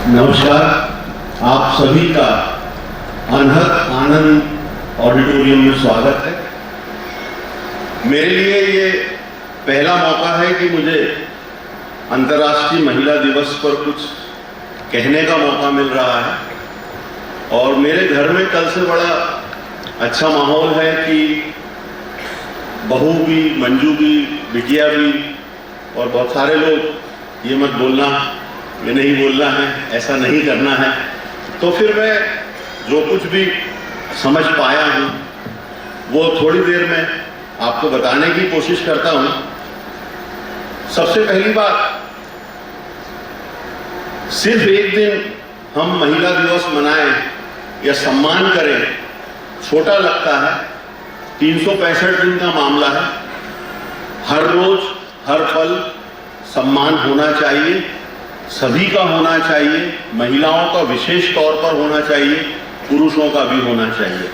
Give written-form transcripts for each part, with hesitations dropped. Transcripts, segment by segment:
नमस्कार, आप सभी का अनहद आनंद ऑडिटोरियम में स्वागत है। मेरे लिए ये पहला मौका है कि मुझे अंतर्राष्ट्रीय महिला दिवस पर कुछ कहने का मौका मिल रहा है और मेरे घर में कल से बड़ा अच्छा माहौल है कि बहू भी, मंजू भी, बिटिया भी और बहुत सारे लोग ये मत बोलना, ये नहीं बोलना है, ऐसा नहीं करना है। तो फिर मैं जो कुछ भी समझ पाया हूँ वो थोड़ी देर में आपको बताने की कोशिश करता हूँ। सबसे पहली बात, सिर्फ एक दिन हम महिला दिवस मनाएं या सम्मान करें छोटा लगता है। 365 दिन का मामला है। हर रोज हर पल सम्मान होना चाहिए, सभी का होना चाहिए, महिलाओं का विशेष तौर पर होना चाहिए, पुरुषों का भी होना चाहिए।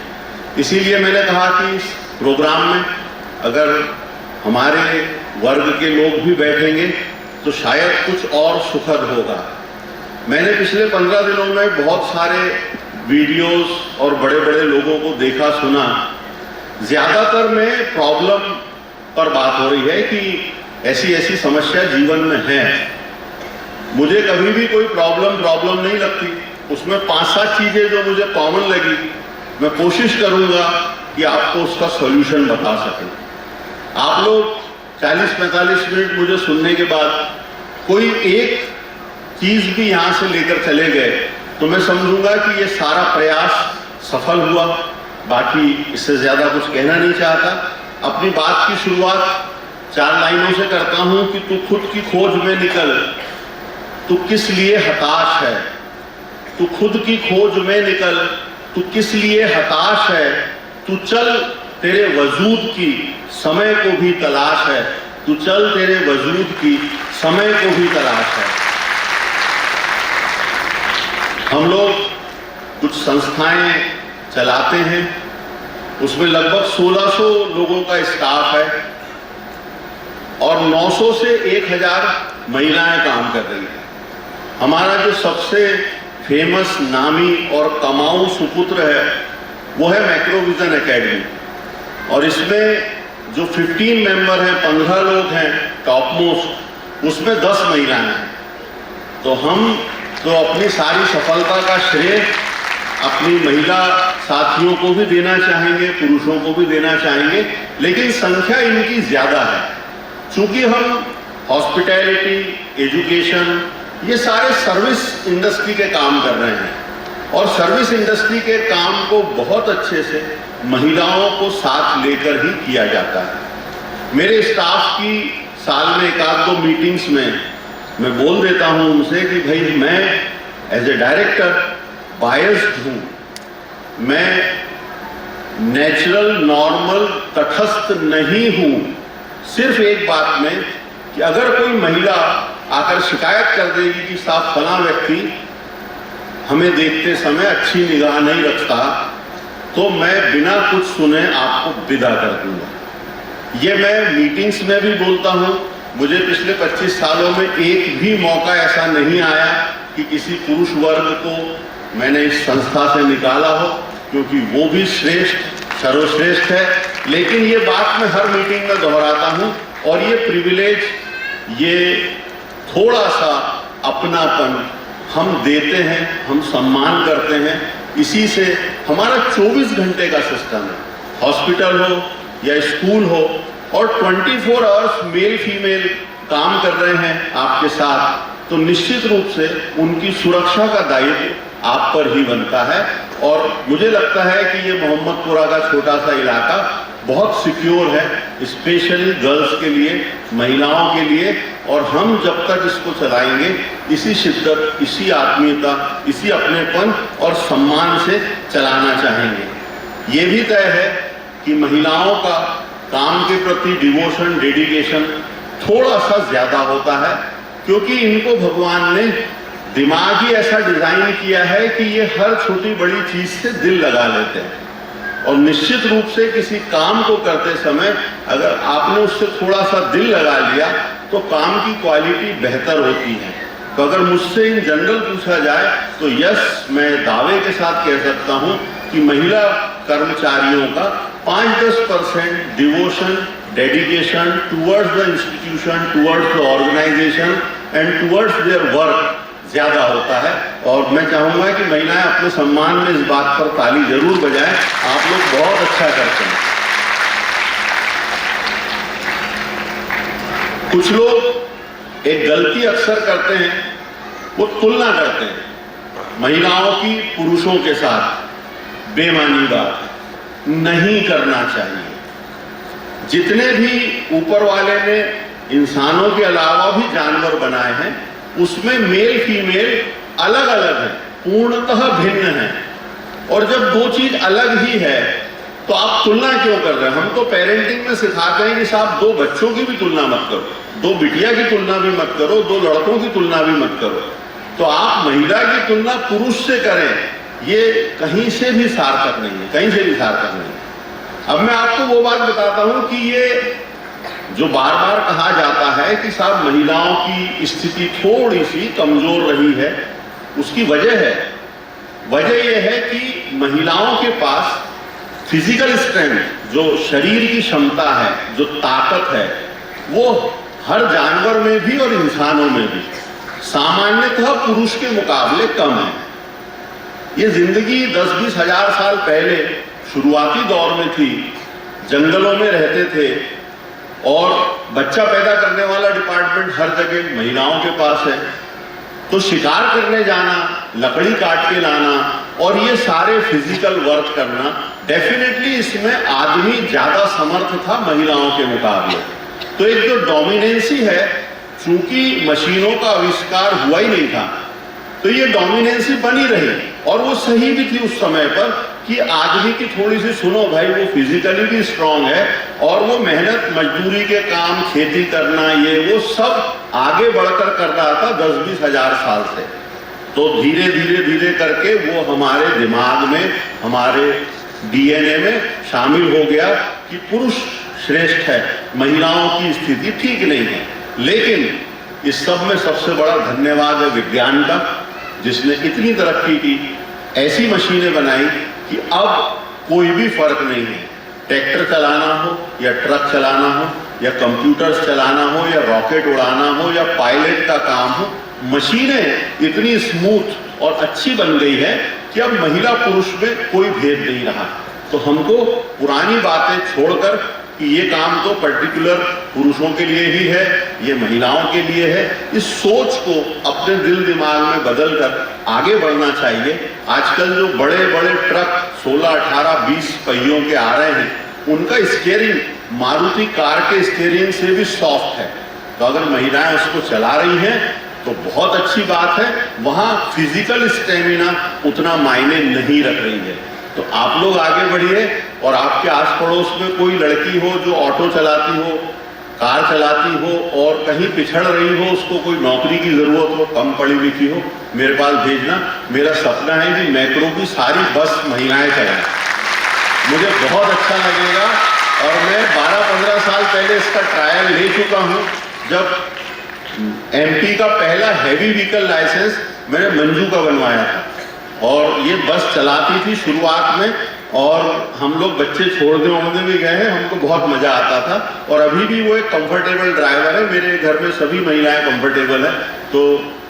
इसीलिए मैंने कहा कि इस प्रोग्राम में अगर हमारे वर्ग के लोग भी बैठेंगे तो शायद कुछ और सुखद होगा। मैंने पिछले 15 दिनों में बहुत सारे वीडियोस और बड़े बड़े लोगों को देखा सुना। ज्यादातर में प्रॉब्लम पर बात हो रही है कि ऐसी ऐसी समस्या जीवन में है। मुझे कभी भी कोई प्रॉब्लम नहीं लगती। उसमें 5-7 चीजें जो मुझे कॉमन लगी, मैं कोशिश करूंगा कि आपको उसका सॉल्यूशन बता सकें। आप लोग 40-45 मिनट मुझे सुनने के बाद कोई एक चीज भी यहां से लेकर चले गए तो मैं समझूंगा कि ये सारा प्रयास सफल हुआ। बाकी इससे ज्यादा कुछ कहना नहीं चाहता। अपनी बात की शुरुआत 4 लाइनों से करता हूं कि तू खुद की खोज में निकल, तू किस लिए हताश है। तू खुद की खोज में निकल, तू किस लिए हताश है। तू चल, तेरे वजूद की समय को भी तलाश है। तू चल, तेरे वजूद की समय को भी तलाश है। हम लोग कुछ संस्थाएं चलाते हैं, उसमें लगभग 1600 लोगों का स्टाफ है और 900 से 1000 महिलाएं काम कर रही हैं। हमारा जो सबसे फेमस, नामी और कमाऊ सुपुत्र है वो है मैक्रोविजन एकेडमी और इसमें जो 15 मेंबर हैं, 15 लोग हैं टॉप मोस्ट, उसमें 10 महिलाएं हैं। तो हम तो अपनी सारी सफलता का श्रेय अपनी महिला साथियों को भी देना चाहेंगे, पुरुषों को भी देना चाहेंगे, लेकिन संख्या इनकी ज्यादा है। चूंकि हम हॉस्पिटैलिटी, एजुकेशन, ये सारे सर्विस इंडस्ट्री के काम कर रहे हैं और सर्विस इंडस्ट्री के काम को बहुत अच्छे से महिलाओं को साथ लेकर ही किया जाता है। मेरे स्टाफ की साल में 1-2 मीटिंग्स में मैं बोल देता हूं उनसे कि भाई मैं एज ए डायरेक्टर बायस्ड हूं, मैं नेचुरल, नॉर्मल, तटस्थ नहीं हूं। सिर्फ एक बात में कि अगर कोई महिला आकर शिकायत कर देगी कि साहब फला व्यक्ति हमें देखते समय अच्छी निगाह नहीं रखता, तो मैं बिना कुछ सुने आपको विदा कर दूंगा। ये मैं मीटिंग्स में भी बोलता हूं। मुझे पिछले 25 सालों में एक भी मौका ऐसा नहीं आया कि किसी पुरुष वर्ग को मैंने इस संस्था से निकाला हो, क्योंकि वो भी श्रेष्ठ, सर्वश्रेष्ठ है। लेकिन ये बात मैं हर मीटिंग में दोहराता हूं और ये प्रिविलेज, ये थोड़ा सा अपनापन हम देते हैं, हम सम्मान करते हैं। इसी से हमारा 24 घंटे का सिस्टम है। हॉस्पिटल हो या स्कूल हो और 24 आवर्स मेल फीमेल काम कर रहे हैं आपके साथ, तो निश्चित रूप से उनकी सुरक्षा का दायित्व आप पर ही बनता है। और मुझे लगता है कि ये मोहम्मदपुरा का छोटा सा इलाका बहुत सिक्योर है, स्पेशली गर्ल्स के लिए, महिलाओं के लिए। और हम जब तक इसको चलाएंगे इसी शिद्दत, इसी आत्मीयता, इसी अपनेपन और सम्मान से चलाना चाहेंगे। ये भी तय है कि महिलाओं का काम के प्रति डिवोशन, डेडिकेशन थोड़ा सा ज्यादा होता है, क्योंकि इनको भगवान ने दिमाग ही ऐसा डिजाइन किया है कि ये हर छोटी बड़ी चीज से दिल लगा लेते हैं। और निश्चित रूप से किसी काम को करते समय अगर आपने उससे थोड़ा सा दिल लगा लिया तो काम की क्वालिटी बेहतर होती है। तो अगर मुझसे इन जनरल पूछा जाए तो यस, मैं दावे के साथ कह सकता हूं कि महिला कर्मचारियों का 5-10% devotion, dedication towards the institution, towards the organisation and towards their work ज्यादा होता है। और मैं चाहूंगा कि महिलाएं अपने सम्मान में इस बात पर ताली जरूर बजाएं। आप लोग बहुत अच्छा करते हैं। कुछ लोग एक गलती अक्सर करते हैं, वो तुलना करते हैं महिलाओं की पुरुषों के साथ। बेमानी बात नहीं करना चाहिए। जितने भी ऊपर वाले ने इंसानों के अलावा भी जानवर बनाए हैं, उसमें मेल फीमेल अलग अलग है, पूर्णतः भिन्न है। और जब दो चीज अलग ही है तो आप तुलना क्यों कर रहे हैं? हम तो पेरेंटिंग में सिखाते हैं कि साहब दो बच्चों की भी तुलना मत करो, दो बिटिया की तुलना भी मत करो, दो लड़कों की तुलना भी मत करो। तो आप महिला की तुलना पुरुष से करें, ये कहीं से भी सार्थक नहीं है, कहीं से भी सार्थक नहीं है। अब मैं आपको वो बात बताता हूं कि ये जो बार बार कहा जाता है कि साहब महिलाओं की स्थिति थोड़ी सी कमजोर रही है, उसकी वजह है। वजह यह है कि महिलाओं के पास फिजिकल स्ट्रेंथ, जो शरीर की क्षमता है, जो ताकत है, वो हर जानवर में भी और इंसानों में भी सामान्यतः पुरुष के मुकाबले कम है। ये जिंदगी 10-20 हजार साल पहले शुरुआती दौर में थी, जंगलों में रहते थे और बच्चा पैदा करने वाला डिपार्टमेंट हर जगह महिलाओं के पास है। तो शिकार करने जाना, लकड़ी काट के लाना और ये सारे फिजिकल वर्क करना, डेफिनेटली इसमें आदमी ज्यादा समर्थ था महिलाओं के मुकाबले। तो एक जो डोमिनेंसी है, चूंकि मशीनों का आविष्कार हुआ ही नहीं था, तो ये डोमिनेंसी बनी रही। और वो सही भी थी उस समय पर कि आदमी की थोड़ी सी, सुनो भाई, वो फिजिकली भी स्ट्रांग है और वो मेहनत मजदूरी के काम, खेती करना, ये वो सब आगे बढ़कर कर रहा था 10-20 हजार साल से। तो धीरे धीरे धीरे करके वो हमारे दिमाग में, हमारे डीएनए में शामिल हो गया कि पुरुष श्रेष्ठ है, महिलाओं की स्थिति ठीक नहीं है। लेकिन इस सब में सबसे बड़ा धन्यवाद है विज्ञान का, जिसने इतनी तरक्की की, ऐसी मशीनें बनाई कि अब कोई भी फर्क नहीं है। ट्रैक्टर चलाना हो या ट्रक चलाना हो या कंप्यूटर्स चलाना हो या रॉकेट उड़ाना हो या पायलट का काम हो, मशीनें इतनी स्मूथ और अच्छी बन गई है कि अब महिला पुरुष में कोई भेद नहीं रहा। तो हमको पुरानी बातें छोड़कर कि ये काम तो पर्टिकुलर पुरुषों के लिए ही है, ये महिलाओं के लिए है, इस सोच को अपने दिल दिमाग में बदलकर आगे बढ़ना चाहिए। आजकल जो बड़े बड़े ट्रक 16, 18, 20 पहियों के आ रहे हैं, उनका स्टीयरिंग मारुति कार के स्टीयरिंग से भी सॉफ्ट है। तो अगर महिलाएं उसको चला रही हैं तो बहुत अच्छी बात है। वहां फिजिकल स्टेमिना उतना मायने नहीं रख रही है। तो आप लोग आगे बढ़िए और आपके आस पड़ोस में कोई लड़की हो जो ऑटो चलाती हो, कार चलाती हो और कहीं पिछड़ रही हो, उसको कोई नौकरी की जरूरत हो, कम पढ़ी लिखी हो, मेरे पास भेजना। मेरा सपना है कि मैक्रो की सारी बस महिलाएं चलाएं, मुझे बहुत अच्छा लगेगा। और मैं 12-15 साल पहले इसका ट्रायल ले चुका हूँ, जब एमपी का पहला हैवी व्हीकल लाइसेंस मैंने मंजू का बनवाया था। और ये बस चलाती थी शुरुआत में, और हम लोग बच्चे छोड़ने ओढ़ने भी गए हैं, हमको बहुत मजा आता था। और अभी भी वो एक कंफर्टेबल ड्राइवर है, मेरे घर में सभी महिलाएं कंफर्टेबल है। तो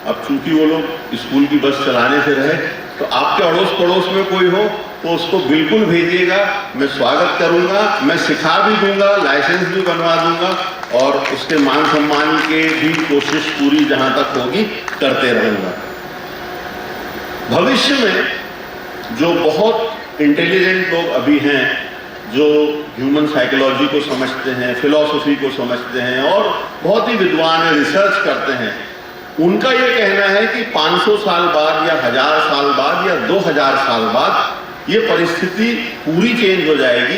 अब चूंकि वो लोग स्कूल की बस चलाने से रहे, तो आपके अड़ोस पड़ोस में कोई हो तो उसको बिल्कुल भेजिएगा, मैं स्वागत करूंगा, मैं सिखा भी दूंगा, लाइसेंस भी बनवा दूंगा और उसके मान सम्मान के भी कोशिश पूरी जहां तक होगी करते रहूंगा। भविष्य में जो बहुत इंटेलिजेंट लोग अभी हैं, जो ह्यूमन साइकोलॉजी को समझते हैं, फिलॉसफी को समझते हैं और बहुत ही विद्वान हैं, रिसर्च करते हैं, उनका ये कहना है कि 500 साल बाद या 1000 साल बाद या 2000 साल बाद ये परिस्थिति पूरी चेंज हो जाएगी,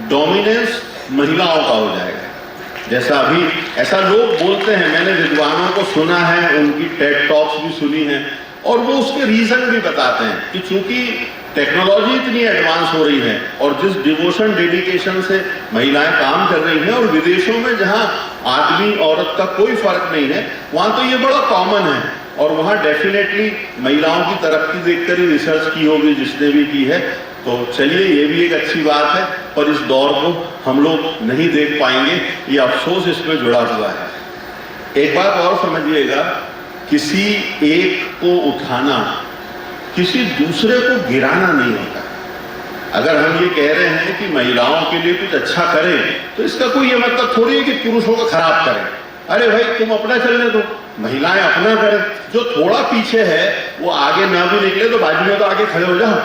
डोमिनेंस महिलाओं का हो जाएगा। जैसा अभी ऐसा लोग बोलते हैं, मैंने विद्वानों को सुना है, उनकी टेड टॉक्स भी सुनी है और वो उसके रीजन भी बताते हैं कि चूंकि टेक्नोलॉजी इतनी एडवांस हो रही है और जिस डिवोशन डेडिकेशन से महिलाएं काम कर रही हैं, और विदेशों में जहां आदमी औरत का कोई फर्क नहीं है, वहां तो ये बड़ा कॉमन है। और वहाँ डेफिनेटली महिलाओं की तरक्की देखकर ही रिसर्च की होगी जिसने भी की है। तो चलिए, ये भी एक अच्छी बात है, पर इस दौर को हम लोग नहीं देख पाएंगे, ये अफसोस इसमें जुड़ा हुआ है। एक बात और समझिएगा, किसी एक को उठाना किसी दूसरे को गिराना नहीं होता। अगर हम ये कह रहे हैं कि महिलाओं के लिए कुछ अच्छा करें, तो इसका कोई ये मतलब थोड़ी है कि पुरुषों को खराब करें। अरे भाई, तुम अपना चलने दो, महिलाएं अपना करें, जो थोड़ा पीछे है वो आगे ना भी निकले तो बाजू में तो आगे खड़े हो जाओ।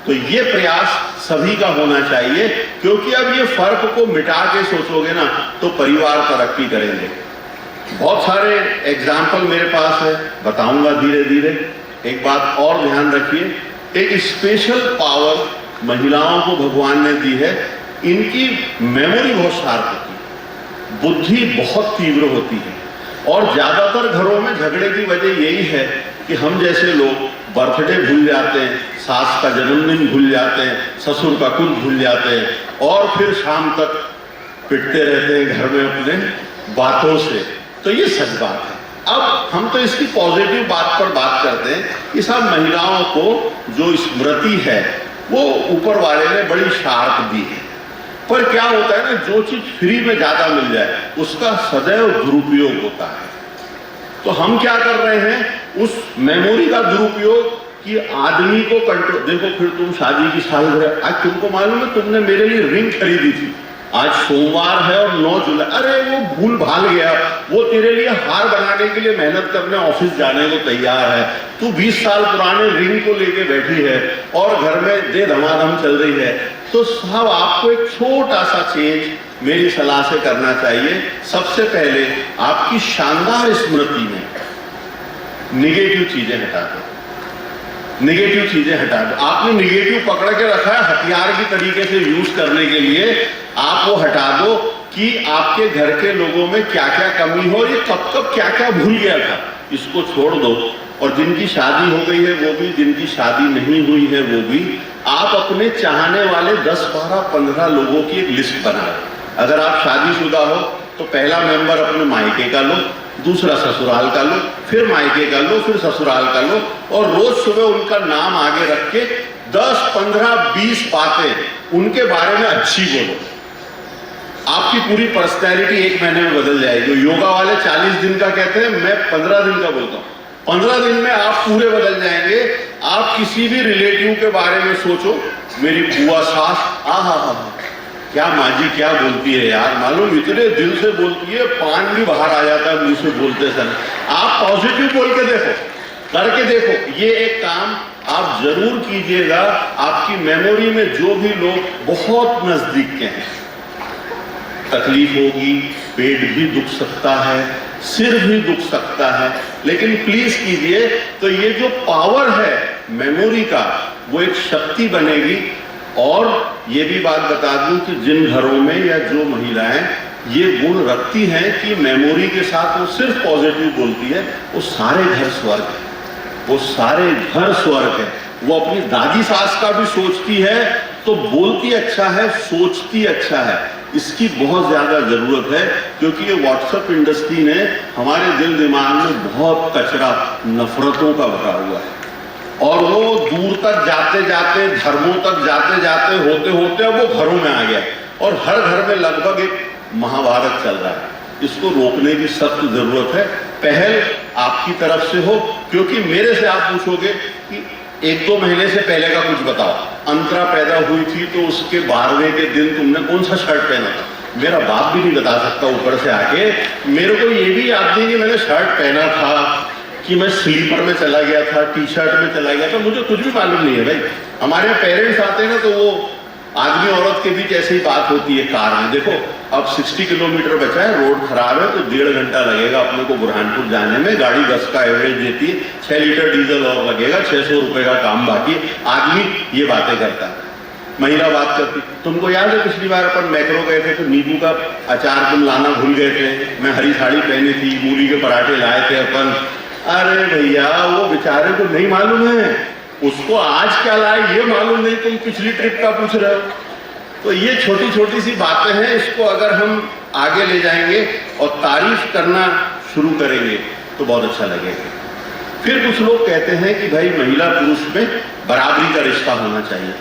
तो ये प्रयास सभी का होना चाहिए, क्योंकि अब ये फर्क को मिटा के सोचोगे ना तो परिवार तरक्की करेंगे। बहुत सारे एग्जाम्पल मेरे पास है, बताऊंगा धीरे धीरे। एक बात और ध्यान रखिए, एक स्पेशल पावर महिलाओं को भगवान ने दी है, इनकी मेमोरी बहुत शार्प होती है, बुद्धि बहुत तीव्र होती है। और ज्यादातर घरों में झगड़े की वजह यही है कि हम जैसे लोग बर्थडे भूल जाते हैं, सास का जन्मदिन भूल जाते हैं, ससुर का कुछ भूल जाते हैं, और फिर शाम तक पिटते रहते हैं घर में अपने बातों से। तो ये सच बात है। अब हम तो इसकी पॉजिटिव बात पर बात करते हैं कि सब महिलाओं को जो स्मृति है वो ऊपर वाले ने बड़ी शार्प दी है। पर क्या होता है ना, जो चीज फ्री में ज्यादा मिल जाए उसका सदैव दुरुपयोग होता है। तो हम क्या कर रहे हैं, उस मेमोरी का दुरुपयोग कि आदमी को कंट्रोल। देखो, फिर तुम शादी की सालगिरह, आज तुमको मालूम है तुमने मेरे लिए रिंग खरीदी थी, आज सोमवार है और 9 जुलाई, अरे वो भूल भाल गया, वो तेरे लिए हार बनाने के लिए मेहनत करने ऑफिस जाने को तैयार है, तू 20 साल पुराने रिंग को लेके बैठी है और घर में दे धमाधम चल रही है। तो साहब, आपको एक छोटा सा चेंज मेरी सलाह से करना चाहिए। सबसे पहले आपकी शानदार स्मृति में निगेटिव चीजें हटा दो, निगेटिव चीजें हटा दो। आपने निगेटिव पकड़ के रखा है हथियार की तरीके से यूज करने के लिए, आप वो हटा दो कि आपके घर के लोगों में क्या क्या कमी हो, ये कब कब क्या क्या भूल गया था, इसको छोड़ दो। और जिनकी शादी हो गई है वो भी, जिनकी शादी नहीं हुई है वो भी, आप अपने चाहने वाले 10, 12, 15 लोगों की एक लिस्ट बनाओ। अगर आप शादीशुदा हो तो पहला मेंबर अपने मायके का लो, दूसरा ससुराल का लो, फिर मायके का लो, फिर ससुराल का लो, और रोज सुबह उनका नाम आगे रख के 10, 15, 20 बातें उनके बारे में अच्छी बोलो। आपकी पूरी पर्सनैलिटी 1 महीने में बदल जाएगी। योगा वाले 40 दिन का कहते हैं, मैं 15 दिन का बोलता हूँ। 15 दिन में आप पूरे बदल जाएंगे। आप किसी भी रिलेटिव के बारे में सोचो, मेरी बुआ सास, आहा क्या माँ जी क्या बोलती है यार, मालूम इतने दिल से बोलती है, पान भी बाहर आ जाता है मुंह से बोलते समय। आप पॉजिटिव बोल के देखो, करके देखो, ये एक काम आप जरूर कीजिएगा। आपकी मेमोरी में जो भी लोग बहुत नजदीक के हैं, तकलीफ होगी, पेट भी दुख सकता है, सिर भी दुख सकता है, लेकिन प्लीज कीजिए। तो ये जो पावर है मेमोरी का, वो एक शक्ति बनेगी। और ये भी बात बता दूं कि जिन घरों में या जो महिलाएं ये गुण रखती हैं कि मेमोरी के साथ वो सिर्फ पॉजिटिव बोलती है, वो सारे घर स्वर्ग है, वो सारे घर स्वर्ग है। वो अपनी दादी सास का भी सोचती है तो बोलती अच्छा है, सोचती अच्छा है। इसकी बहुत ज्यादा जरूरत है, क्योंकि ये व्हाट्सएप इंडस्ट्री ने हमारे दिल दिमाग में बहुत कचरा, नफरतों का भरा हुआ है। और वो दूर तक जाते जाते, धर्मों तक जाते जाते, होते होते अब वो घरों में आ गया, और हर घर में लगभग एक महाभारत चल रहा है। इसको रोकने की सख्त जरूरत है। पहल आपकी तरफ से हो, क्योंकि मेरे से आप पूछोगे कि 1-2 महीने से पहले का कुछ बताओ, अंतरा पैदा हुई थी तो उसके 12वें के दिन तुमने कौन सा शर्ट पहना था, मेरा बाप भी नहीं बता सकता ऊपर से आके। मेरे को ये भी याद नहीं कि मैंने शर्ट पहना था, कि मैं स्लीपर में चला गया था, टी शर्ट में चला गया था, मुझे कुछ भी मालूम नहीं है भाई। हमारे पेरेंट्स आते हैं ना तो वो आदमी औरत के बीच ऐसे ही बात होती है कार में। देखो, अब 60 किलोमीटर बचा है, रोड खराब है, तो 1.5 घंटा लगेगा अपने को बुरहानपुर जाने में। गाड़ी 10 का एवरेज देती है, 6 लीटर डीजल और लगेगा, 600 रुपए का काम बाकी। आदमी ये बातें करता है, महिला बात करती। तुमको याद है पिछली बार अपन मैक्रो गए थे तो नींबू का अचार तुम लाना भूल गए थे, मैं हरी साड़ी पहनी थी, मूली के पराठे लाए थे अपन। अरे भैया, वो बेचारे को नहीं मालूम है, उसको आज क्या लाए ये मालूम नहीं, तुम पिछली ट्रिप का पूछ रहे हो। तो ये छोटी छोटी सी बातें हैं, इसको अगर हम आगे ले जाएंगे और तारीफ करना शुरू करेंगे तो बहुत अच्छा लगेगा। फिर कुछ लोग कहते हैं कि भाई महिला पुरुष में बराबरी का रिश्ता होना चाहिए।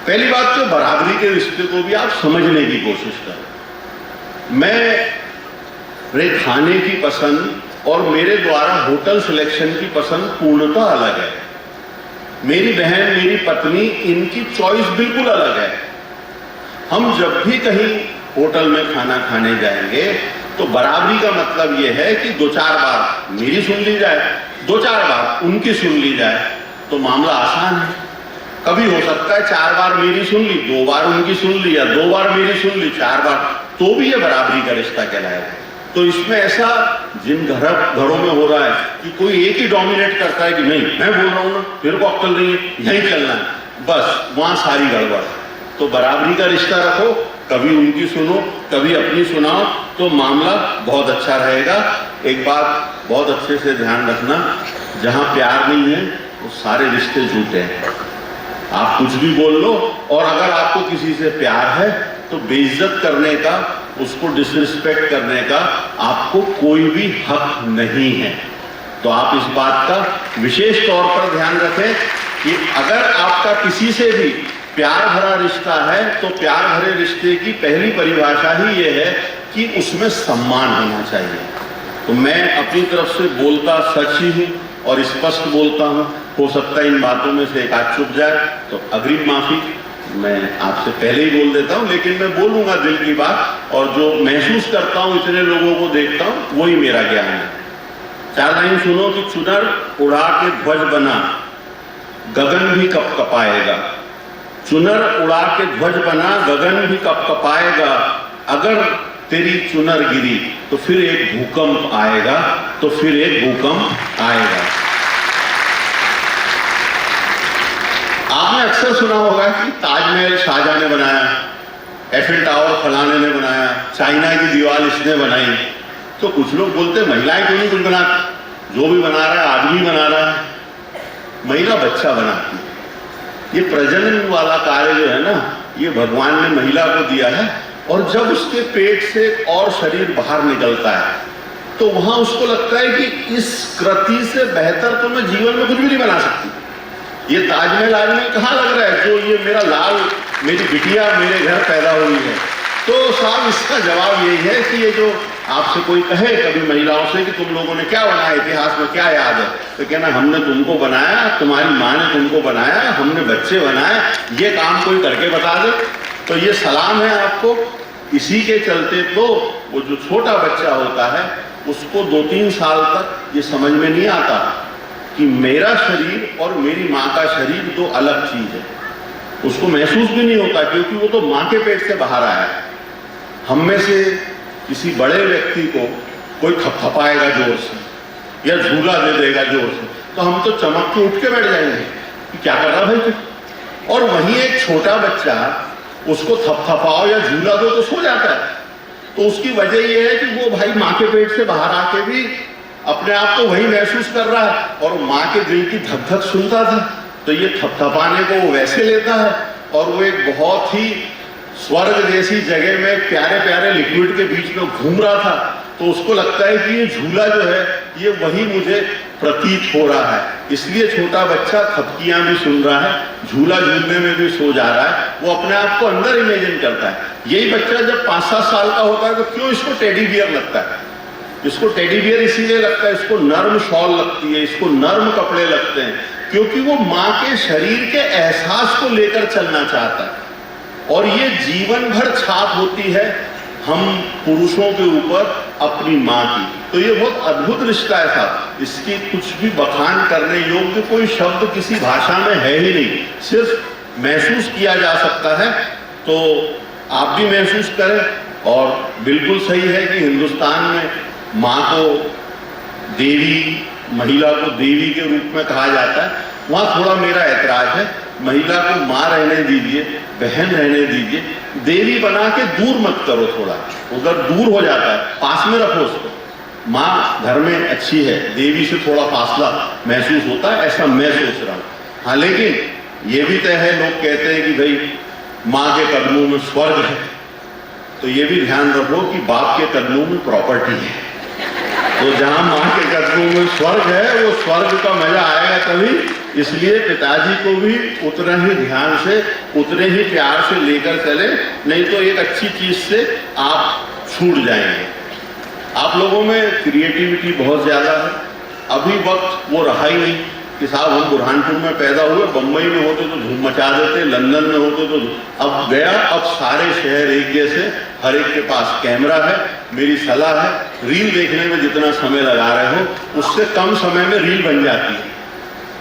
पहली बात तो बराबरी के रिश्ते को भी आप समझने की कोशिश करें। मेरे खाने की पसंद और मेरे द्वारा होटल सिलेक्शन की पसंद पूर्णतः अलग है। मेरी बहन, मेरी पत्नी, इनकी चॉइस बिल्कुल अलग है। हम जब भी कहीं होटल में खाना खाने जाएंगे तो बराबरी का मतलब यह है कि 2-4 बार मेरी सुन ली जाए, 2-4 बार उनकी सुन ली जाए, तो मामला आसान है। कभी हो सकता है 4 बार मेरी सुन ली, 2 बार उनकी सुन ली, या 2 बार मेरी सुन ली, 4 बार, तो भी ये बराबरी का रिश्ता कहलाएगा। तो इसमें ऐसा जिन घरों में हो रहा है कि कोई एक ही डोमिनेट करता है कि नहीं मैं बोल रहा हूं ना, मेरे को अक्ल नहीं है, यही चलना है, बस वहां सारी गड़बड़। तो बराबरी का रिश्ता रखो, कभी उनकी सुनो, कभी अपनी सुनाओ, तो मामला बहुत अच्छा रहेगा। एक बात बहुत अच्छे से ध्यान रखना, जहां प्यार नहीं है वो सारे रिश्ते झूठे हैं। आप कुछ भी बोल लो, और अगर आपको किसी से प्यार है तो बेइज्जत करने का, उसको डिसरिस्पेक्ट करने का आपको कोई भी हक नहीं है। तो आप इस बात का विशेष तौर पर ध्यान रखें कि अगर आपका किसी से भी प्यार भरा रिश्ता है तो प्यार भरे रिश्ते की पहली परिभाषा ही ये है कि उसमें सम्मान होना चाहिए। तो मैं अपनी तरफ से बोलता सच ही हूँ और स्पष्ट बोलता हूँ। हो सकता है इन बातों में से एक आध चुप जाए तो अग्रिम माफी मैं आपसे पहले ही बोल देता हूँ, लेकिन मैं बोलूँगा दिल की बात, और जो महसूस करता हूँ, इतने लोगों को देखता हूँ, वही मेरा ज्ञान है। 4 लाइन सुनो कि चुनर उड़ा के ध्वज बना, गगन भी कप कपाएगा। चुनर उड़ा के ध्वज बना, गगन भी कप कपाएगा। अगर तेरी चुनर गिरी तो फिर एक भूकंप आएगा, तो फिर एक भूकंप आएगा। आपने अक्सर सुना होगा कि ताजमहल शाहजहां ने बनाया, एफिल टावर फलाने ने बनाया, चाइना की दीवार इसने बनाई। तो कुछ लोग बोलते महिलाएं क्यों नहीं कुछ बनाती, जो भी बना रहा है आदमी बना रहा है। महिला बच्चा बनाती है। ये प्रजनन वाला कार्य जो है ना, ये भगवान ने महिला को दिया है, और जब उसके पेट से और शरीर बाहर निकलता है तो वहां उसको लगता है कि इस कृति से बेहतर तो मैं जीवन में कुछ भी नहीं बना सकती। ये ताजमहल आज में कहाँ लग रहा है जो ये मेरा लाल, मेरी बिटिया मेरे घर पैदा हुई है। तो साहब इसका जवाब यही है कि ये जो आपसे कोई कहे कभी महिलाओं से कि तुम लोगों ने क्या बनाया, इतिहास में क्या याद है, तो कहना हमने तुमको बनाया, तुम्हारी माँ ने तुमको बनाया, हमने बच्चे बनाए, ये काम कोई करके बता दे। तो ये सलाम है आपको। इसी के चलते तो वो जो छोटा बच्चा होता है उसको 2-3 साल तक ये समझ में नहीं आता कि मेरा शरीर और मेरी माँ का शरीर दो अलग चीज है। उसको महसूस भी नहीं होता क्योंकि वो तो माँ के पेट से बाहर आया है। हम में से किसी बड़े व्यक्ति को कोई थपथपाएगा जोर से या झूला दे देगा जोर से, तो हम तो चमक के उठ के बैठ जाएंगे कि क्या कर रहा भाई तू। और वहीं एक छोटा बच्चा, उसको थपथपाओ या झूला दो तो सो जाता है। तो उसकी वजह यह है कि वो भाई माँ के पेट से बाहर आके भी अपने आप को वही महसूस कर रहा है, और माँ के दिल की धक धक सुनता था। तो ये थपथपाने को वो वैसे लेता है, और वो एक बहुत ही स्वर्ग जैसी जगह में प्यारे प्यारे लिक्विड के बीच में घूम रहा था। तो उसको लगता है कि ये झूला जो है ये वही मुझे प्रतीत हो रहा है। इसलिए छोटा बच्चा थपकियां भी सुन रहा है, झूला झूलने में भी सो जा रहा है, वो अपने आप को अंदर इमेजिन करता है। यही बच्चा जब 5-7 साल का होता है तो क्यों इसको टेडी बियर लगता है। इसको टेडी बियर इसीलिए लगता है, इसको नर्म शॉल लगती है, इसको नर्म कपड़े लगते हैं, क्योंकि वो माँ के शरीर के एहसास को लेकर चलना चाहता है। और ये जीवन भर छाप होती है हम पुरुषों के ऊपर अपनी माँ की। तो ये बहुत अद्भुत रिश्ता है साहब, इसकी कुछ भी बखान करने योग्य कोई शब्द किसी भाषा में है ही नहीं, सिर्फ महसूस किया जा सकता है। तो आप भी महसूस करें। और बिल्कुल सही है कि हिंदुस्तान में माँ को देवी, महिला को देवी के रूप में कहा जाता है। वहाँ थोड़ा मेरा ऐतराज है, महिला को माँ रहने दीजिए, बहन रहने दीजिए, देवी बना के दूर मत करो, थोड़ा उधर दूर हो जाता है, पास में रखो उसको। माँ घर में अच्छी है, देवी से थोड़ा फासला महसूस होता है, ऐसा मैं सोच रहा हूँ। हाँ, लेकिन ये भी तय है, लोग कहते हैं कि भाई माँ के कदमों में स्वर्ग है, तो ये भी ध्यान रखो कि बाप के कदमों में प्रॉपर्टी है। तो जहाँ माँ के कदमों में स्वर्ग है, वो स्वर्ग का मजा आएगा तभी। इसलिए पिताजी को भी उतना ही ध्यान से, उतने ही प्यार से लेकर चले, नहीं तो एक अच्छी चीज से आप छूट जाएंगे। आप लोगों में क्रिएटिविटी बहुत ज्यादा है। अभी वक्त वो रहा ही नहीं कि साहब हम बुरहानपुर में पैदा हुए, बम्बई में होते तो धूम मचा देते, लंदन में होते तो अब गया। अब सारे शहर एक जैसे, हर एक के पास कैमरा है। मेरी सलाह है, रील देखने में जितना समय लगा रहे हो उससे कम समय में रील बन जाती है।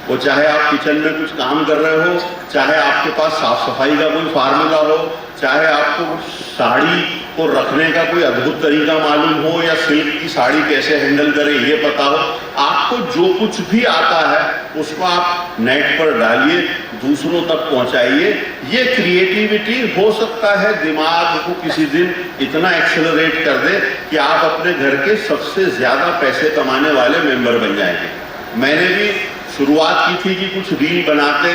वो चाहे आप किचन में कुछ काम कर रहे हो, चाहे आपके पास साफ सफाई का कोई फार्मूला हो, चाहे आपको साड़ी को रखने का कोई अद्भुत तरीका मालूम हो, या सिल्क की साड़ी कैसे हैंडल करें ये पता हो, आपको जो कुछ भी आता है उसको आप नेट पर डालिए, दूसरों तक पहुंचाइए। ये क्रिएटिविटी हो सकता है दिमाग को किसी दिन इतना एक्सेलरेट कर दे कि आप अपने घर के सबसे ज्यादा पैसे कमाने वाले मेंबर बन जाएंगे। मैंने भी शुरुआत की थी कि कुछ रील बनाते,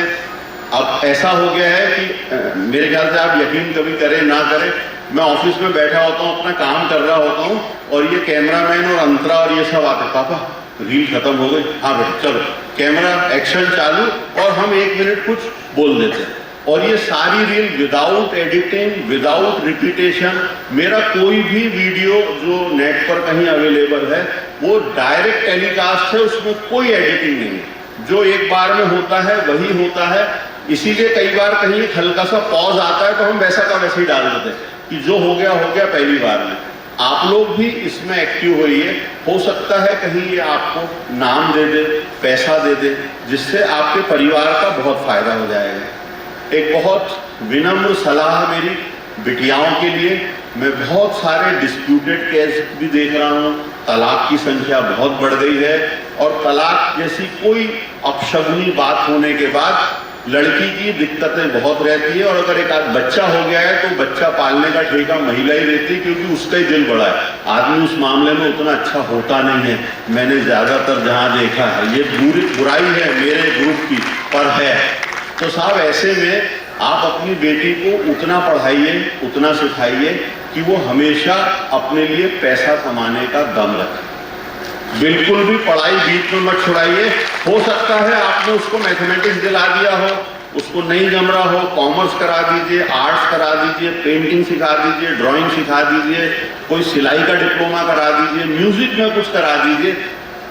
अब ऐसा हो गया है कि मेरे ख्याल से आप यकीन कभी करें ना करें, मैं ऑफिस में बैठा होता हूँ, अपना काम कर रहा होता हूँ, और ये कैमरामैन और अंतरा और ये सब आते, पापा रील खत्म हो गई, हाँ बेटा चलो कैमरा एक्शन चालू, और हम 1 मिनट कुछ बोल देते हैं। और ये सारी reel without editing, without repetition. मेरा कोई भी वीडियो जो नेट पर कहीं अवेलेबल है वो डायरेक्ट टेलीकास्ट है, उसमें कोई एडिटिंग नहीं है। जो एक बार में होता है वही होता है। इसीलिए कई बार कहीं एक हल्का सा पॉज आता है तो हम वैसा का वैसे ही डाल देते हैं कि जो हो गया पहली बार में। आप लोग भी इसमें एक्टिव होइए, हो सकता है कहीं ये आपको नाम दे दे, पैसा दे दे, जिससे आपके परिवार का बहुत फायदा हो जाएगा। एक बहुत विनम्र सलाह मेरी बिटियाओं के लिए, मैं बहुत सारे डिस्प्यूटेड केस भी देख रहा हूँ, तलाक की संख्या बहुत बढ़ गई है, और तलाक जैसी कोई अपशगुनी बात होने के बाद लड़की की दिक्कतें बहुत रहती है, और अगर एक आध बच्चा हो गया है तो बच्चा पालने का ठेका महिला ही रहती है, क्योंकि उसका ही दिल बड़ा है। आदमी उस मामले में उतना अच्छा होता नहीं है, मैंने ज्यादातर जहाँ देखा है। ये बुराई है मेरे ग्रुप की, पर है। तो साहब ऐसे में आप अपनी बेटी को उतना पढ़ाइए, उतना सिखाइए कि वो हमेशा अपने लिए पैसा कमाने का दम रखे। बिल्कुल भी पढ़ाई बीच में मत छुड़ाइए। हो सकता है आपने उसको मैथमेटिक्स दिला दिया हो, उसको नहीं जम रहा हो, कॉमर्स करा दीजिए, आर्ट्स करा दीजिए, पेंटिंग सिखा दीजिए, ड्राइंग सिखा दीजिए, कोई सिलाई का डिप्लोमा करा दीजिए, म्यूजिक में कुछ करा दीजिए,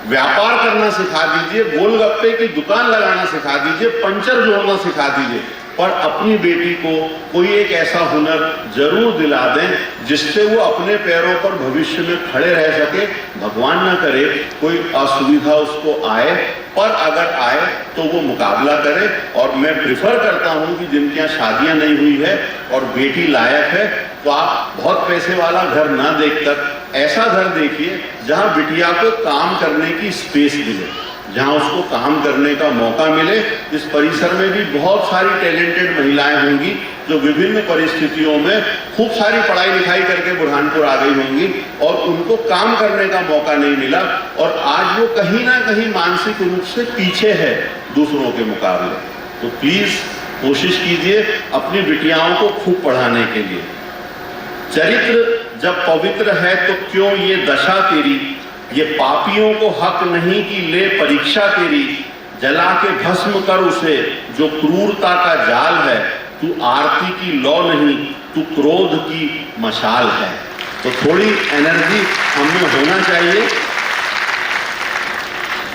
व्यापार करना सिखा दीजिए, गोलगप्पे की दुकान लगाना सिखा दीजिए, पंचर जोड़ना सिखा दीजिए, पर अपनी बेटी को कोई एक ऐसा हुनर जरूर दिला दें जिससे वो अपने पैरों पर भविष्य में खड़े रह सके। भगवान ना करे कोई असुविधा उसको आए, पर अगर आए तो वो मुकाबला करे। और मैं प्रिफर करता हूँ कि जिनके यहाँ शादियाँ नहीं हुई है और बेटी लायक है, तो आप बहुत पैसे वाला घर ना देखकर ऐसा घर देखिए जहाँ बिटिया को काम करने की स्पेस मिले, जहाँ उसको काम करने का मौका मिले। इस परिसर में भी बहुत सारी टैलेंटेड महिलाएं होंगी जो विभिन्न परिस्थितियों में खूब सारी पढ़ाई लिखाई करके बुरहानपुर आ गई होंगी, और उनको काम करने का मौका नहीं मिला, और आज वो कहीं ना कहीं मानसिक रूप से पीछे है दूसरों के मुकाबले। तो प्लीज कोशिश कीजिए अपनी बिटियाओं को खूब पढ़ाने के लिए। चरित्र जब पवित्र है तो क्यों ये दशा तेरी, ये पापियों को हक नहीं कि ले परीक्षा तेरी, जला के भस्म कर उसे जो क्रूरता का जाल है, तू आरती की लौ नहीं तू क्रोध की मशाल है। तो थोड़ी एनर्जी हमें होना चाहिए।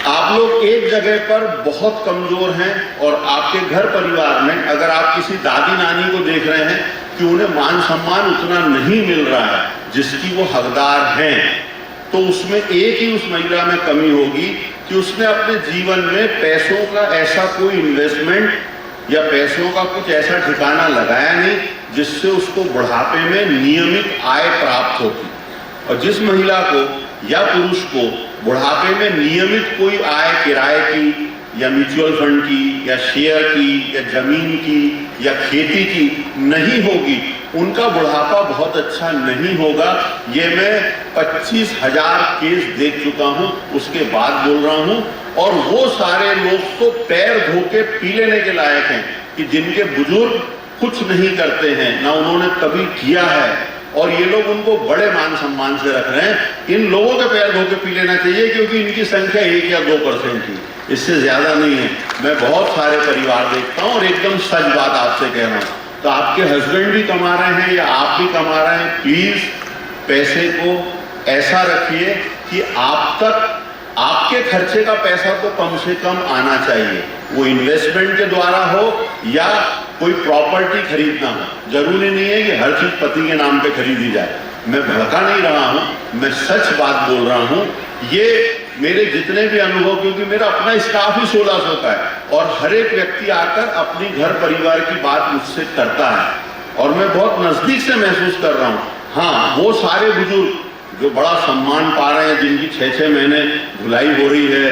आप लोग एक जगह पर बहुत कमजोर हैं, और आपके घर परिवार में अगर आप किसी दादी नानी को देख रहे हैं कि उन्हें मान सम्मान उतना नहीं मिल रहा है जिसकी वो हकदार हैं, तो उसमें एक ही उस महिला में कमी होगी कि उसने अपने जीवन में पैसों का ऐसा कोई इन्वेस्टमेंट या पैसों का कुछ ऐसा ठिकाना लगाया नहीं जिससे उसको बुढ़ापे में नियमित आय प्राप्त होती। और जिस महिला को या पुरुष को बुढ़ापे में नियमित कोई आय किराए की या म्यूचुअल फंड की या शेयर की या जमीन की या खेती की नहीं होगी, उनका बुढ़ापा बहुत अच्छा नहीं होगा। ये मैं 25,000 केस देख चुका हूँ, उसके बाद बोल रहा हूँ। और वो सारे लोग तो पैर धो के पी लेने के लायक हैं कि जिनके बुजुर्ग कुछ नहीं करते हैं, ना उन्होंने कभी किया है, और ये लोग उनको बड़े मान सम्मान से रख रहे हैं। इन लोगों के पैर धो के पी लेना चाहिए, क्योंकि इनकी संख्या 1 या 2% की, इससे ज्यादा नहीं है। मैं बहुत सारे परिवार देखता हूँ और एकदम सच बात आपसे कह रहा हूँ। तो आपके हस्बैंड भी कमा रहे हैं या आप भी कमा रहे हैं, प्लीज पैसे को ऐसा रखिए कि आप तक आपके खर्चे का पैसा तो कम से कम आना चाहिए। वो इन्वेस्टमेंट के द्वारा हो या कोई प्रॉपर्टी खरीदना हो। जरूरी नहीं है कि हर चीज पति के नाम पे खरीदी जाए। मैं भड़का नहीं रहा हूं, मैं सच बात बोल रहा हूं। ये मेरे जितने भी अनुभव, क्योंकि मेरा अपना स्टाफ ही 1600 का है और हर एक व्यक्ति आकर अपनी घर परिवार की बात मुझसे करता है और मैं बहुत नजदीक से महसूस कर रहा हूं। हाँ, वो सारे बुजुर्ग जो बड़ा सम्मान पा रहे हैं, जिनकी 6-6 महीने धुलाई हो रही है,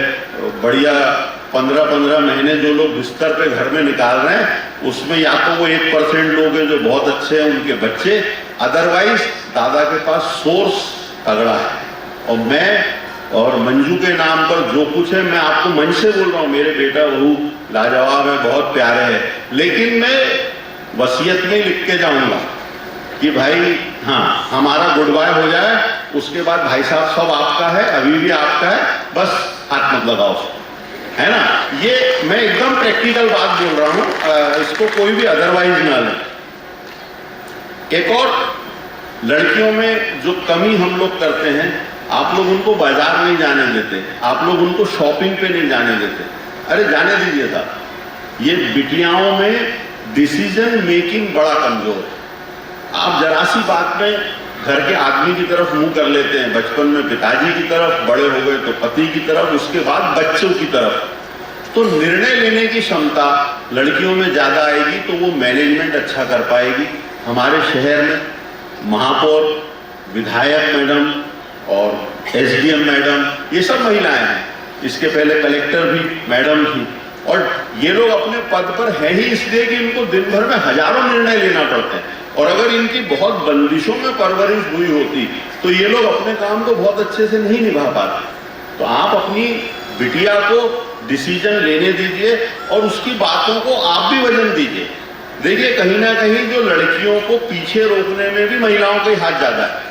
बढ़िया 15-15 महीने जो लोग बिस्तर पे घर में निकाल रहे हैं, उसमें या तो वो 1% लोग हैं जो बहुत अच्छे हैं, उनके बच्चे, अदरवाइज दादा के पास सोर्स तगड़ा है। और मैं और मंजू के नाम पर जो कुछ है, मैं आपको मन से बोल रहा हूँ, मेरे बेटा बहू लाजवाब है, बहुत प्यारे हैं, लेकिन मैं वसीयत में लिख के जाऊंगा कि भाई हाँ, हमारा गुड बाय हो जाए, उसके बाद भाई साहब सब आपका है, अभी भी आपका है, बस हाथ मत लगाओ, है ना। ये मैं एकदम प्रैक्टिकल बात बोल रहा हूं, इसको कोई भी अदरवाइज ना ले। एक और लड़कियों में जो कमी हम लोग करते हैं, आप लोग उनको बाजार नहीं जाने देते, आप लोग उनको शॉपिंग पे नहीं जाने देते। अरे जाने दीजिए साहब, ये बिटियाओं में डिसीजन मेकिंग बड़ा कमजोर है। आप जरा सी बात में घर के आदमी की तरफ मुंह कर लेते हैं, बचपन में पिताजी की तरफ, बड़े हो गए तो पति की तरफ, उसके बाद बच्चों की तरफ। तो निर्णय लेने की क्षमता लड़कियों में ज्यादा आएगी तो वो मैनेजमेंट अच्छा कर पाएगी। हमारे शहर में महापौर, विधायक मैडम और एसडीएम मैडम, ये सब महिलाएं हैं। इसके पहले कलेक्टर भी मैडम थी। और ये लोग अपने पद पर है ही इसलिए कि इनको दिन भर में हजारों निर्णय लेना पड़ते हैं, और अगर इनकी बहुत बंदिशों में परवरिश हुई होती तो ये लोग अपने काम को बहुत अच्छे से नहीं निभा पाते। तो आप अपनी बिटिया को डिसीजन लेने दीजिए और उसकी बातों को आप भी वजन दीजिए। देखिए, कहीं ना कहीं जो लड़कियों को पीछे रोकने में भी महिलाओं का ही हाथ ज्यादा है।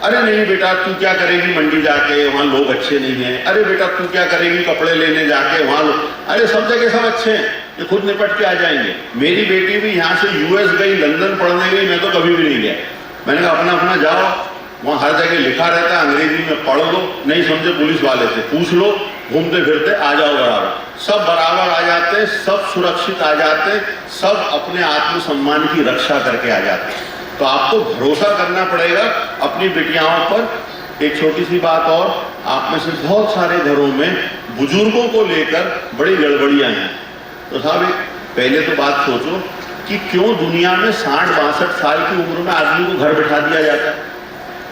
अरे नहीं बेटा, तू क्या करेगी मंडी जाके, वहाँ लोग अच्छे नहीं हैं। अरे बेटा, तू क्या करेगी कपड़े लेने जाके, वहाँ लोग, अरे सब जगह सब अच्छे हैं, ये खुद निपट के आ जाएंगे। मेरी बेटी भी यहाँ से यूएस गई, लंदन पढ़ने गई, मैं तो कभी भी नहीं गया। मैंने कहा अपना अपना जाओ, वहाँ हर जगह लिखा रहता है, अंग्रेजी में पढ़ लो, नहीं समझे पुलिस वाले से पूछ लो, घूमते फिरते आ जाओ बराबर। सब बराबर आ जाते, सब सुरक्षित आ जाते, सब अपने आत्मसम्मान की रक्षा करके आ जाते। तो आपको भरोसा करना पड़ेगा अपनी बिटियाओं पर। एक छोटी सी बात और, आप में से बहुत सारे घरों में बुजुर्गों को लेकर बड़ी गड़बड़ियां हैं। तो साहब, पहले तो बात सोचो कि क्यों दुनिया में 60-62 साल की उम्र में आदमी को घर बिठा दिया जाता है।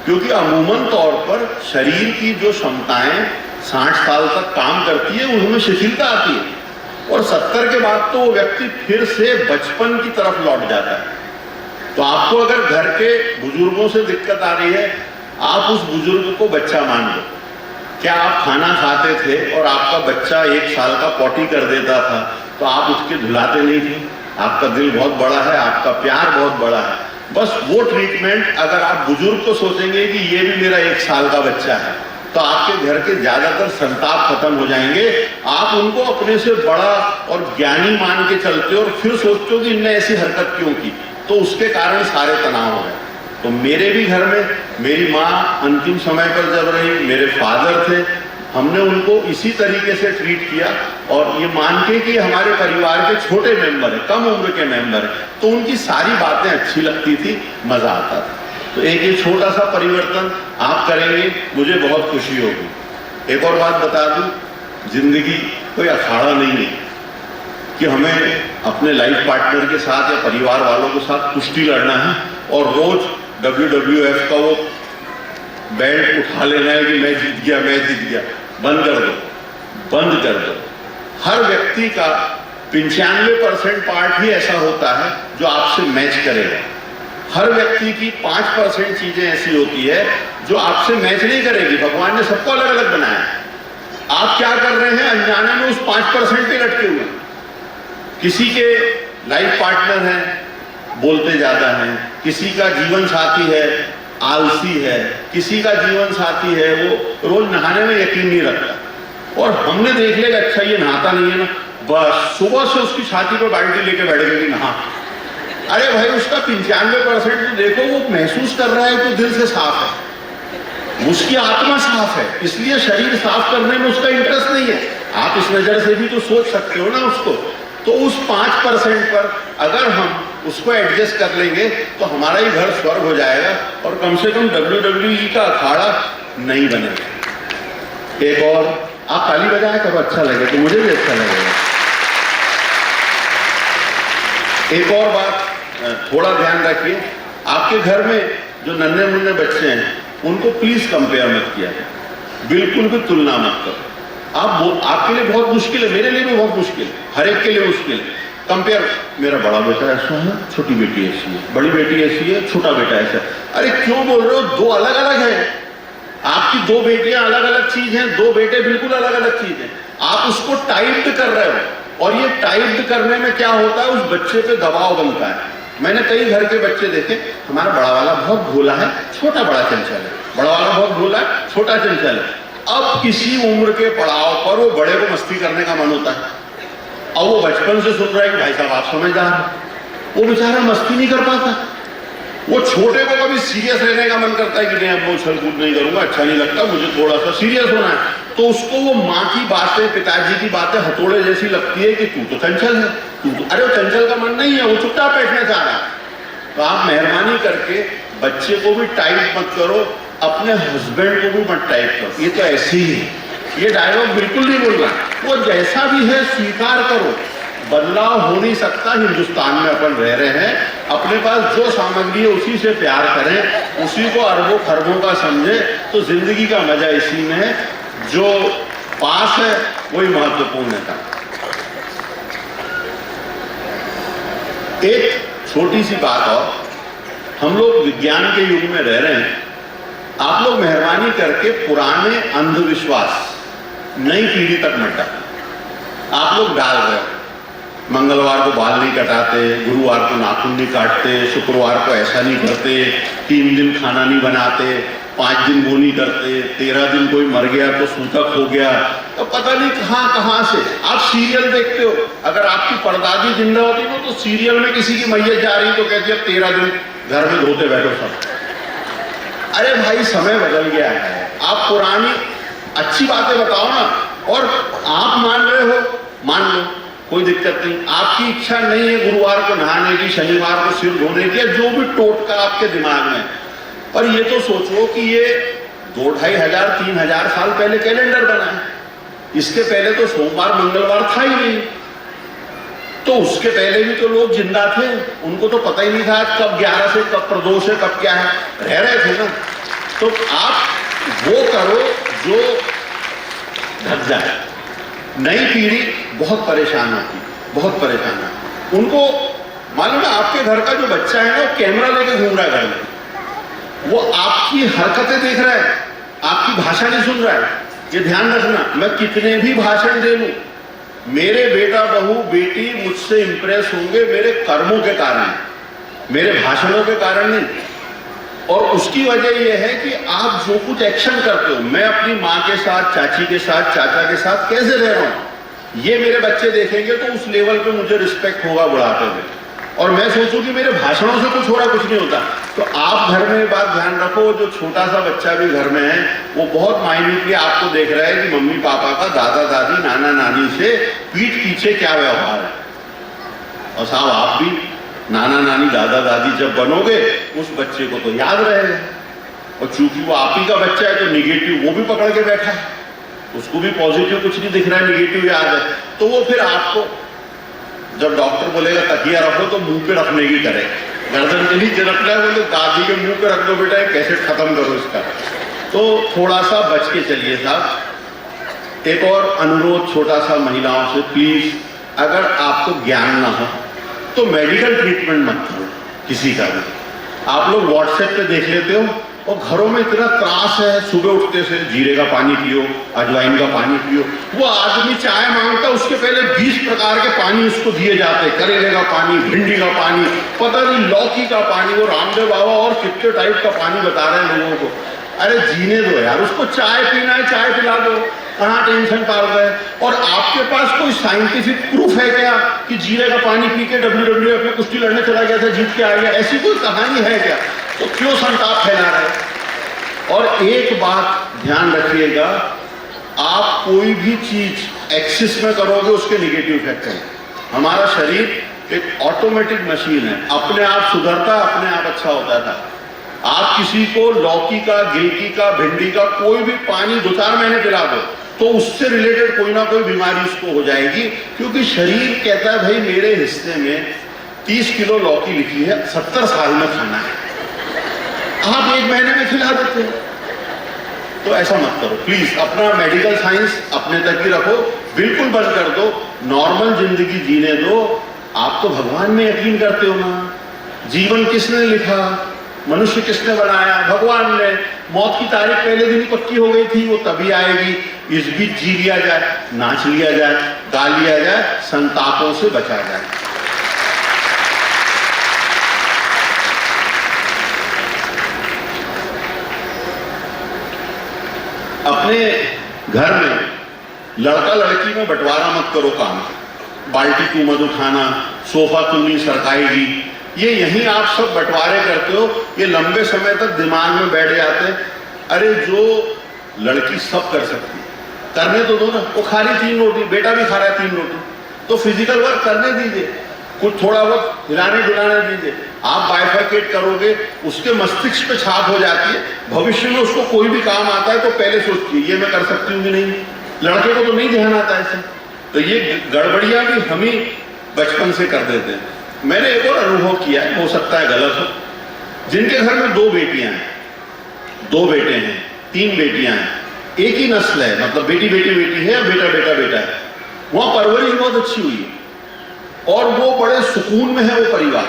क्योंकि अमूमन तौर पर शरीर की जो क्षमताएं 60 साल तक काम करती है, उनमें शिथिलता आती है और 70 के बाद तो वो व्यक्ति फिर से बचपन की तरफ लौट जाता है। तो आपको अगर घर के बुजुर्गों से दिक्कत आ रही है, आप उस बुजुर्ग को बच्चा मान लो। क्या आप खाना खाते थे और आपका बच्चा 1 साल का पॉटी कर देता था तो आप उसके धुलाते नहीं थे? आपका दिल बहुत बड़ा है, आपका प्यार बहुत बड़ा है। बस वो ट्रीटमेंट अगर आप बुजुर्ग को सोचेंगे कि ये भी मेरा 1 साल का बच्चा है, तो आपके घर के ज्यादातर संताप खत्म हो जाएंगे। आप उनको अपने से बड़ा और ज्ञानी मान के चलते हो और फिर सोचते हो कि इनने ऐसी हरकत क्यों की, तो उसके कारण सारे तनाव हो गए। तो मेरे भी घर में मेरी माँ अंतिम समय पर जब रही, मेरे फादर थे, हमने उनको इसी तरीके से ट्रीट किया और ये मान के कि हमारे परिवार के छोटे मेंबर है, कम उम्र के मेंबर है, तो उनकी सारी बातें अच्छी लगती थी, मजा आता था। तो एक ये छोटा सा परिवर्तन आप करेंगे, मुझे बहुत खुशी होगी। एक और बात बता दूं, जिंदगी कोई अखाड़ा नहीं है कि हमें अपने लाइफ पार्टनर के साथ या परिवार वालों के साथ कुश्ती लड़ना है और रोज WWF का वो बेल्ट उठा लेना है कि मैं जीत गया, मैं जीत गया। बंद कर दो, बंद कर दो। हर व्यक्ति का 95% पार्ट ही ऐसा होता है जो आपसे मैच करेगा। हर व्यक्ति की 5% चीजें ऐसी होती है जो आपसे मैच नहीं करेगी। भगवान ने सबको अलग अलग बनाया है। आप क्या कर रहे हैं, अनजाने में उस 5% पे लटके हुए। किसी के लाइफ पार्टनर हैं, बोलते ज्यादा हैं, किसी का जीवन साथी है आलसी है, किसी का जीवन साथी है वो रोज नहाने में यकीन नहीं रखता, और हमने देख लिया अच्छा ये नहाता नहीं है ना, बस सुबह से उसकी छाती पर बाल्टी लेके बैठ गई नहा। अरे भाई उसका 95% तो देखो वो महसूस कर रहा है तो दिल से साफ है, उसकी आत्मा साफ है, इसलिए शरीर साफ करने में उसका इंटरेस्ट नहीं है। आप इस नजर से भी तो सोच सकते हो ना उसको। तो उस 5% पर अगर हम उसको एडजस्ट कर लेंगे तो हमारा ही घर स्वर्ग हो जाएगा और कम से कम WWE का अखाड़ा नहीं बनेगा। एक और आप ताली बजाया करो, अच्छा लगे तो मुझे भी अच्छा लगेगा। एक और बात थोड़ा ध्यान रखिए, आपके घर में जो नन्हे मुन्ने बच्चे हैं उनको प्लीज कंपेयर मत किया, बिल्कुल भी तुलना मत करो। आपके लिए बहुत मुश्किल है, मेरे लिए भी बहुत मुश्किल है, हर एक के लिए मुश्किल है। कंपेयर, मेरा बड़ा बेटा ऐसा है, छोटी बेटी ऐसी है, बड़ी बेटी ऐसी है, छोटा बेटा ऐसा है। अरे क्यों बोल रहे हो? दो अलग अलग हैं। आपकी दो बेटियां अलग अलग चीज हैं, दो बेटे बिल्कुल अलग अलग चीज हैं। आप उसको टाइप्ड कर रहे हो, और ये टाइप्ड करने में क्या होता है, उस बच्चे पे दबाव बनता है। मैंने कई घर के बच्चे देखे, हमारा बड़ा वाला बहुत भोला है, छोटा बड़ा चंचल है, बड़ा वाला बहुत भोला है, छोटा चंचल है। अब किसी उम्र के पड़ाव पर वो बड़े को मस्ती करने का मन होता है, और वो बचपन से सुन रहा है कि भाई साहब आप समझदार हैं, वो बेचारा मस्ती नहीं कर पाता। वो छोटे को कभी सीरियस रहने का मन करता है कि नहीं अब मैं उछल कूद नहीं करूंगा, अच्छा नहीं लगता, मुझे थोड़ा सा सीरियस होना है। तो उसको वो माँ की बातें, पिताजी की बातें हथौड़े जैसी लगती है कि तू तो चंचल है, तू तो, अरे वो चंचल का मन नहीं है, वो चुपचाप बैठना चाह रहा है। तो आप मेहरबानी करके बच्चे को भी टाइप मत करो, अपने हस्बैंड को भी मत टाइप करो, ये तो ऐसे ही है। ये डायलॉग बिल्कुल नहीं बोलना, वो जैसा भी है स्वीकार करो, बदलाव हो नहीं सकता। हिंदुस्तान में अपन रह रहे हैं, अपने पास जो सामग्री है उसी से प्यार करें, उसी को अरबों खरबों का समझे, तो जिंदगी का मजा इसी में है। जो पास है वही महत्वपूर्ण है। एक छोटी सी बात और, हम लोग विज्ञान के युग में रह रहे हैं, आप लोग मेहरबानी करके पुराने अंधविश्वास नई पीढ़ी तक मत डालो। आप लोग डाल रहे हो, मंगलवार को बाल नहीं कटाते, गुरुवार को नाखून नहीं काटते, शुक्रवार को ऐसा नहीं करते, 3 दिन खाना नहीं बनाते, 5 दिन वो नहीं करते, 13 दिन कोई मर गया तो सूतक हो गया, तो पता नहीं कहाँ से। आप सीरियल देखते हो, अगर आपकी परदादी जिंदा होती ना तो सीरियल में किसी की मैयत जा रही तो कहती है 13 दिन घर में धोते बैठो सब। अरे भाई समय बदल गया है, आप पुरानी अच्छी बातें बताओ ना, और आप मान रहे हो मान लो, कोई दिक्कत नहीं। आपकी इच्छा नहीं है गुरुवार को नहाने की, शनिवार को सिर धोने की, जो भी टोटका आपके दिमाग में, पर ये तो सोचो कि ये 2500-3000 साल पहले कैलेंडर बना है, इसके पहले तो सोमवार मंगलवार था ही नहीं, तो उसके पहले भी तो लोग जिंदा थे, उनको तो पता ही नहीं था कब 11 से कब प्रदोष है कब क्या है, रह रहे थे ना। तो आप वो करो जो ढक जाए। नई पीढ़ी बहुत परेशान होती, बहुत परेशान है। उनको मालूम है आपके घर का जो बच्चा है ना, वो कैमरा लेके घूम रहा है घर में, वो आपकी हरकतें देख रहा है, आपकी भाषा नहीं सुन रहा है। ये ध्यान रखना, मैं कितने भी भाषण दे लूं, मेरे बेटा बहू बेटी मुझसे इंप्रेस होंगे मेरे कर्मों के कारण, मेरे भाषणों के कारण नहीं। और उसकी वजह यह है कि आप जो कुछ एक्शन करते हो, मैं अपनी माँ के साथ, चाची के साथ, चाचा के साथ कैसे रह रहा हूँ, ये मेरे बच्चे देखेंगे तो उस लेवल पे मुझे रिस्पेक्ट होगा बुढ़ापे में। और मैं सोचूं कि मेरे भाषणों से कुछ हो रहा, कुछ नहीं होता। तो आप घर में बात ध्यान रखो, जो छोटा सा बच्चा भी घर में है वो बहुत माइन्यूटली आपको देख रहा है कि मम्मी पापा का, दादा दादी, नाना नानी से पीठ पीछे क्या व्यवहार है। और साहब आप भी नाना नानी, दादा दादी जब बनोगे उस बच्चे को तो याद रहेगा, और चूंकि वो आप ही का बच्चा है तो निगेटिव वो भी पकड़ के बैठा है, उसको भी पॉजिटिव कुछ नहीं दिख रहा है, निगेटिव याद है। तो वो फिर आपको जब डॉक्टर बोलेगा तकिया रखो तो मुंह पे रखने की करे, गर्दन के नीचे रखना है, बोले दादी के मुंह पे रख दो बेटा, कैसे खत्म करो इसका। तो थोड़ा सा बच के चलिए साहब। एक और अनुरोध छोटा सा महिलाओं से, प्लीज अगर आपको ज्ञान ना हो तो मेडिकल ट्रीटमेंट मत करो किसी का भी। आप लोग व्हाट्सएप पे देख लेते हो और घरों में इतना त्रास है, सुबह उठते से जीरे का पानी पियो, अजवाइन का पानी पियो। वो आदमी चाय मांगता, उसके पहले 20 प्रकार के पानी उसको दिए जाते, करेले का पानी, भिंडी का पानी, पता नहीं लौकी का पानी, वो रामदेव बाबा और कितने टाइप का पानी बता रहे हैं लोगों को। अरे जीने दो यार, उसको चाय पीना है, चाय पिला दो, कहाँ टेंशन पाल रहे हैं। और आपके पास कोई साइंटिफिक प्रूफ है क्या कि जीरे का पानी पी के WWF में कुश्ती लड़ने चला गया था, जीत के आ गया? ऐसी कोई कहानी है क्या? तो क्यों संताप फैला रहे हैं? और एक बात ध्यान रखिएगा, आप कोई भी चीज एक्सिस में करोगे उसके निगेटिव इफेक्ट है। हमारा शरीर एक ऑटोमेटिक मशीन है, अपने आप सुधरता, अपने आप अच्छा होता था। आप किसी को लौकी का, गिलकी का, भिंडी का कोई भी पानी 2-4 महीने पिला दो तो उससे रिलेटेड कोई ना कोई बीमारी उसको हो जाएगी, क्योंकि शरीर कहता है भाई मेरे हिस्से में 30 किलो लौकी लिखी है, 70 साल में खाना है, आप 1 महीने में खिला देते हो। तो ऐसा मत करो प्लीज। अपना मेडिकल साइंस अपने तक ही रखो, बिल्कुल बंद कर दो, नॉर्मल जिंदगी जीने दो। आप तो भगवान में यकीन करते हो ना। जीवन किसने लिखा, मनुष्य किसने बनाया? भगवान ने। मौत की तारीख पहले दिन ही पक्की हो गई थी, वो तभी आएगी। इस बीच जी लिया जाए, नाच लिया जाए, गा लिया जाए, संतापों से बचा जाए। अपने घर में लड़का लड़की में बंटवारा मत करो काम। बाल्टी तू मत उठाना, सोफा तू नहीं सरकाएगी, ये यहीं आप सब बंटवारे करते हो, ये लंबे समय तक दिमाग में बैठ जाते हैं। अरे जो लड़की सब कर सकती, करने तो दो ना। वो खा रही 3 रोटी, बेटा भी खा रहा है 3 रोटी, तो फिजिकल वर्क करने दीजिए, कुछ थोड़ा बहुत हिलाने डुलाने दीजिए। आप बाइफरकेट करोगे, उसके मस्तिष्क पे छाप हो जाती है, भविष्य में उसको कोई भी काम आता है तो पहले सोचती है ये मैं कर सकती हूँ कि नहीं। लड़के को तो नहीं ध्यान आता ऐसे। तो ये गड़बड़ियां भी हम ही बचपन से कर देते हैं। मैंने एक और अनुभव किया है, हो सकता है गलत हो, जिनके घर में 2 बेटियां हैं, 2 बेटे हैं, 3 बेटियां हैं, एक ही नस्ल है, मतलब बेटी बेटी बेटी है, बेटा बेटा बेटा है, वहां परवरिश बहुत अच्छी हुई है और वो बड़े सुकून में है वो परिवार,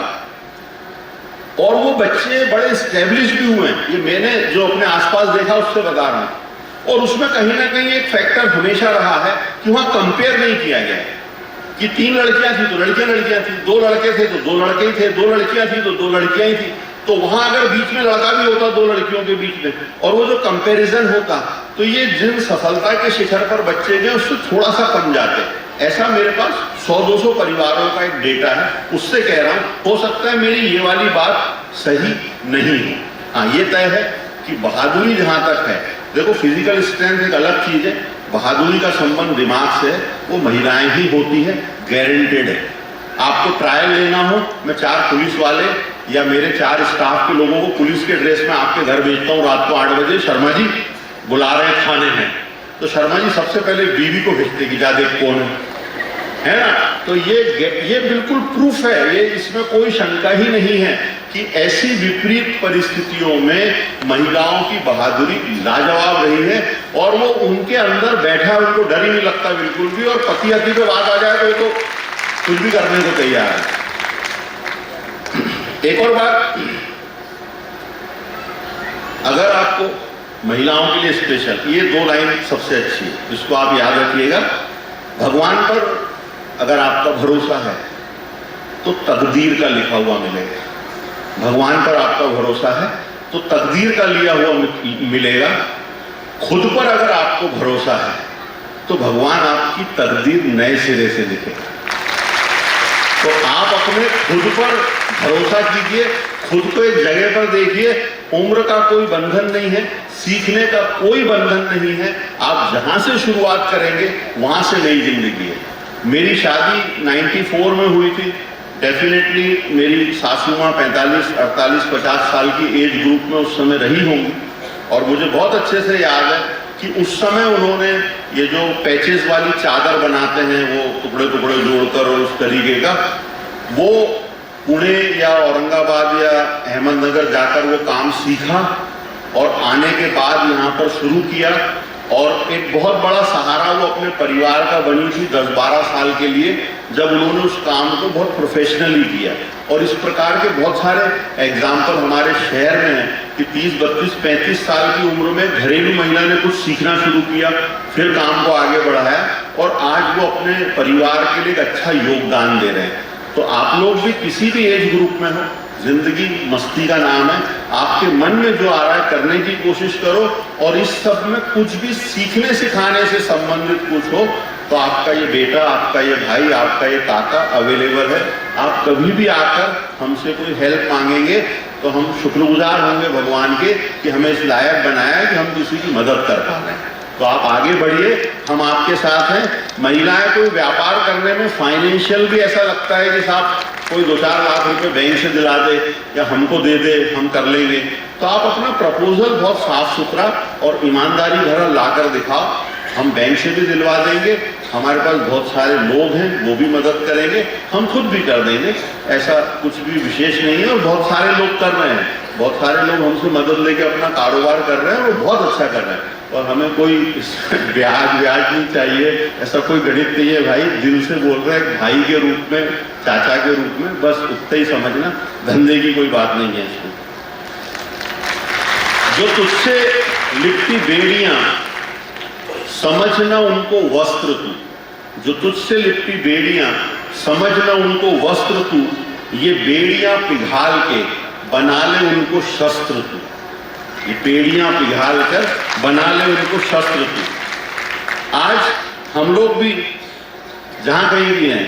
और वो बच्चे बड़े स्टैब्लिश भी हुए हैं। ये मैंने जो अपने आसपास देखा उससे बता रहा हूं। और उसमें कहीं ना कहीं एक फैक्टर हमेशा रहा है कि वहां कंपेयर नहीं किया गया कि 3 लड़कियां थी तो लड़कियां थी, 2 लड़के थे तो 2 लड़के ही थे, 2 लड़कियां थी तो 2 लड़कियां ही थी। तो वहां अगर बीच में लड़का भी होता 2 लड़कियों के बीच में, और वो जो कंपैरिजन होता, तो ये जिन सफलता के शिखर पर बच्चे गए उससे थोड़ा सा कम जाते। ऐसा मेरे पास 100-200 परिवारों का एक डेटा है, उससे कह रहा हूं। हो सकता है मेरी ये वाली बात सही नहीं हो। हाँ, ये तय है कि बहादुरी जहां तक है, देखो फिजिकल स्ट्रेंथ एक अलग चीज है, बहादुरी का संबंध दिमाग से है, वो महिलाएं ही होती है, गारंटेड है। आपको ट्रायल लेना हो, मैं 4 पुलिस वाले या मेरे 4 स्टाफ के लोगों को पुलिस के ड्रेस में आपके घर भेजता हूँ रात को 8 बजे, शर्मा जी बुला रहे हैं खाने में, तो शर्मा जी सबसे पहले बीवी को भेजते कि जा देख कौन है ना। तो ये बिल्कुल प्रूफ है, ये इसमें कोई शंका ही नहीं है कि ऐसी विपरीत परिस्थितियों में महिलाओं की बहादुरी लाजवाब रही है, और वो उनके अंदर बैठा, उनको डर ही नहीं लगता बिल्कुल भी। और पति अति पे बात आ जाए तो कुछ भी करने को तैयार है। एक और बात, अगर आपको महिलाओं के लिए स्पेशल, ये 2 लाइन सबसे अच्छी है, इसको आप याद रखिएगा। भगवान पर अगर आपका भरोसा है तो तकदीर का लिखा हुआ मिलेगा। भगवान पर आपका भरोसा है तो तकदीर का लिया हुआ मिलेगा। खुद पर अगर आपको भरोसा है तो भगवान आपकी तकदीर नए सिरे से लिखेगा। तो आप अपने खुद पर भरोसा कीजिए, खुद को एक जगह पर देखिए। उम्र का कोई बंधन नहीं है, सीखने का कोई बंधन नहीं है। आप जहां से शुरुआत करेंगे वहां से नई जिंदगी है। मेरी शादी 94 में हुई थी। डेफिनेटली मेरी सासू माँ 45, 48, 50 साल की एज ग्रुप में उस समय रही होंगी, और मुझे बहुत अच्छे से याद है कि उस समय उन्होंने ये जो पैचेस वाली चादर बनाते हैं, वो टुकड़े टुकड़े जोड़कर और उस तरीके का, वो पुणे या औरंगाबाद या अहमदनगर जाकर वो काम सीखा, और आने के बाद यहाँ पर शुरू किया, और एक बहुत बड़ा सहारा वो अपने परिवार का बनी थी 10-12 साल के लिए। जब उन्होंने उस काम को बहुत प्रोफेशनली किया। और इस प्रकार के बहुत सारे एग्जाम्पल हमारे शहर में हैं कि 30, 32, 35 साल की उम्र में घरेलू महिला ने कुछ सीखना शुरू किया, फिर काम को आगे बढ़ाया और आज वो अपने परिवार के लिए एक अच्छा योगदान दे रहे हैं। तो आप लोग भी किसी भी एज ग्रुप में हो, जिंदगी मस्ती का नाम है, आपके मन में जो आ रहा है करने की कोशिश करो। और इस सब में कुछ भी सीखने सिखाने से संबंधित कुछ हो तो आपका ये बेटा, आपका ये भाई, आपका ये काका अवेलेबल है। आप कभी भी आकर हमसे कोई हेल्प मांगेंगे तो हम शुक्रगुजार होंगे भगवान के कि हमें इस लायक बनाया है कि हम किसी की मदद कर पा रहे हैं। तो आप आगे बढ़िए, हम आपके साथ हैं। महिलाएं कोई व्यापार करने में फाइनेंशियल भी ऐसा लगता है कि साहब कोई 2-4 लाख रुपए बैंक से दिला दे या हमको दे दे, हम कर लेंगे। तो आप अपना प्रपोजल बहुत साफ सुथरा और ईमानदारी भरा लाकर दिखाओ, हम बैंक से भी दिलवा देंगे। हमारे पास बहुत सारे लोग हैं, वो भी मदद करेंगे, हम खुद भी कर देंगे। ऐसा कुछ भी विशेष नहीं है और बहुत सारे लोग कर रहे हैं। बहुत सारे लोग हमसे मदद लेके अपना कारोबार कर रहे हैं और बहुत अच्छा कर रहे हैं। और हमें कोई ब्याज नहीं चाहिए, ऐसा कोई गणित नहीं है भाई। दिल से बोल रहे हैं, भाई के रूप में, चाचा के रूप में, बस उतना ही समझना, धंधे की कोई बात नहीं है इसमें। जो तुझसे लिपटी बेड़ियां समझना उनको वस्त्र तू, जो तुझसे लिपटी बेड़ियां समझना उनको वस्त्र तू, ये बेड़ियां पिघाल के बना ले उनको शस्त्र तू। ये बेड़ियां पिघाल कर बना ले उनको शस्त्र तू। आज हम लोग भी जहां कहीं भी हैं,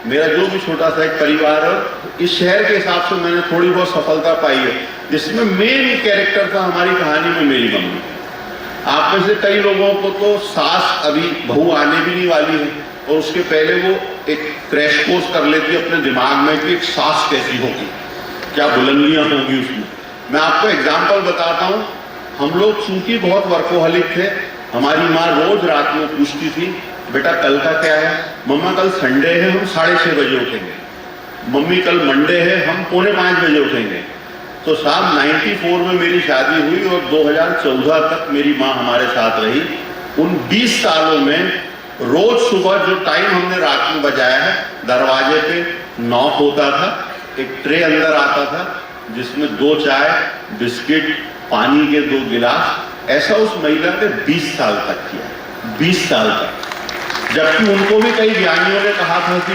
मेरा जो भी छोटा सा एक परिवार है, इस शहर के हिसाब से मैंने थोड़ी बहुत सफलता पाई है, जिसमें मेन कैरेक्टर था हमारी कहानी में मेरी मम्मी। आप में से कई लोगों को तो सास अभी बहू आने भी नहीं वाली है और उसके पहले वो एक क्रैश कोर्स कर लेती है अपने दिमाग में कि एक सास कैसी होगी, क्या बुलंदियां होंगी उसमें। मैं आपको एग्जाम्पल बताता हूँ। हम लोग चूंकि बहुत वर्कोहलिक थे, हमारी माँ रोज रात में पूछती थी, बेटा कल का क्या है? मम्मा कल संडे है, हम 6:30 बजे उठेंगे। मम्मी कल मंडे है, हम 4:45 बजे उठेंगे। तो साहब 94 में मेरी शादी हुई और 2014 तक मेरी माँ हमारे साथ रही। उन 20 सालों में रोज सुबह जो टाइम हमने रात में बजाया है, दरवाजे पे नॉक होता था, एक ट्रे अंदर आता था जिसमें 2 चाय, बिस्किट, पानी के 2 गिलास, ऐसा उस महिला ने 20 साल तक किया। 20 साल तक। जबकि उनको भी कई ज्ञानियों ने कहा था कि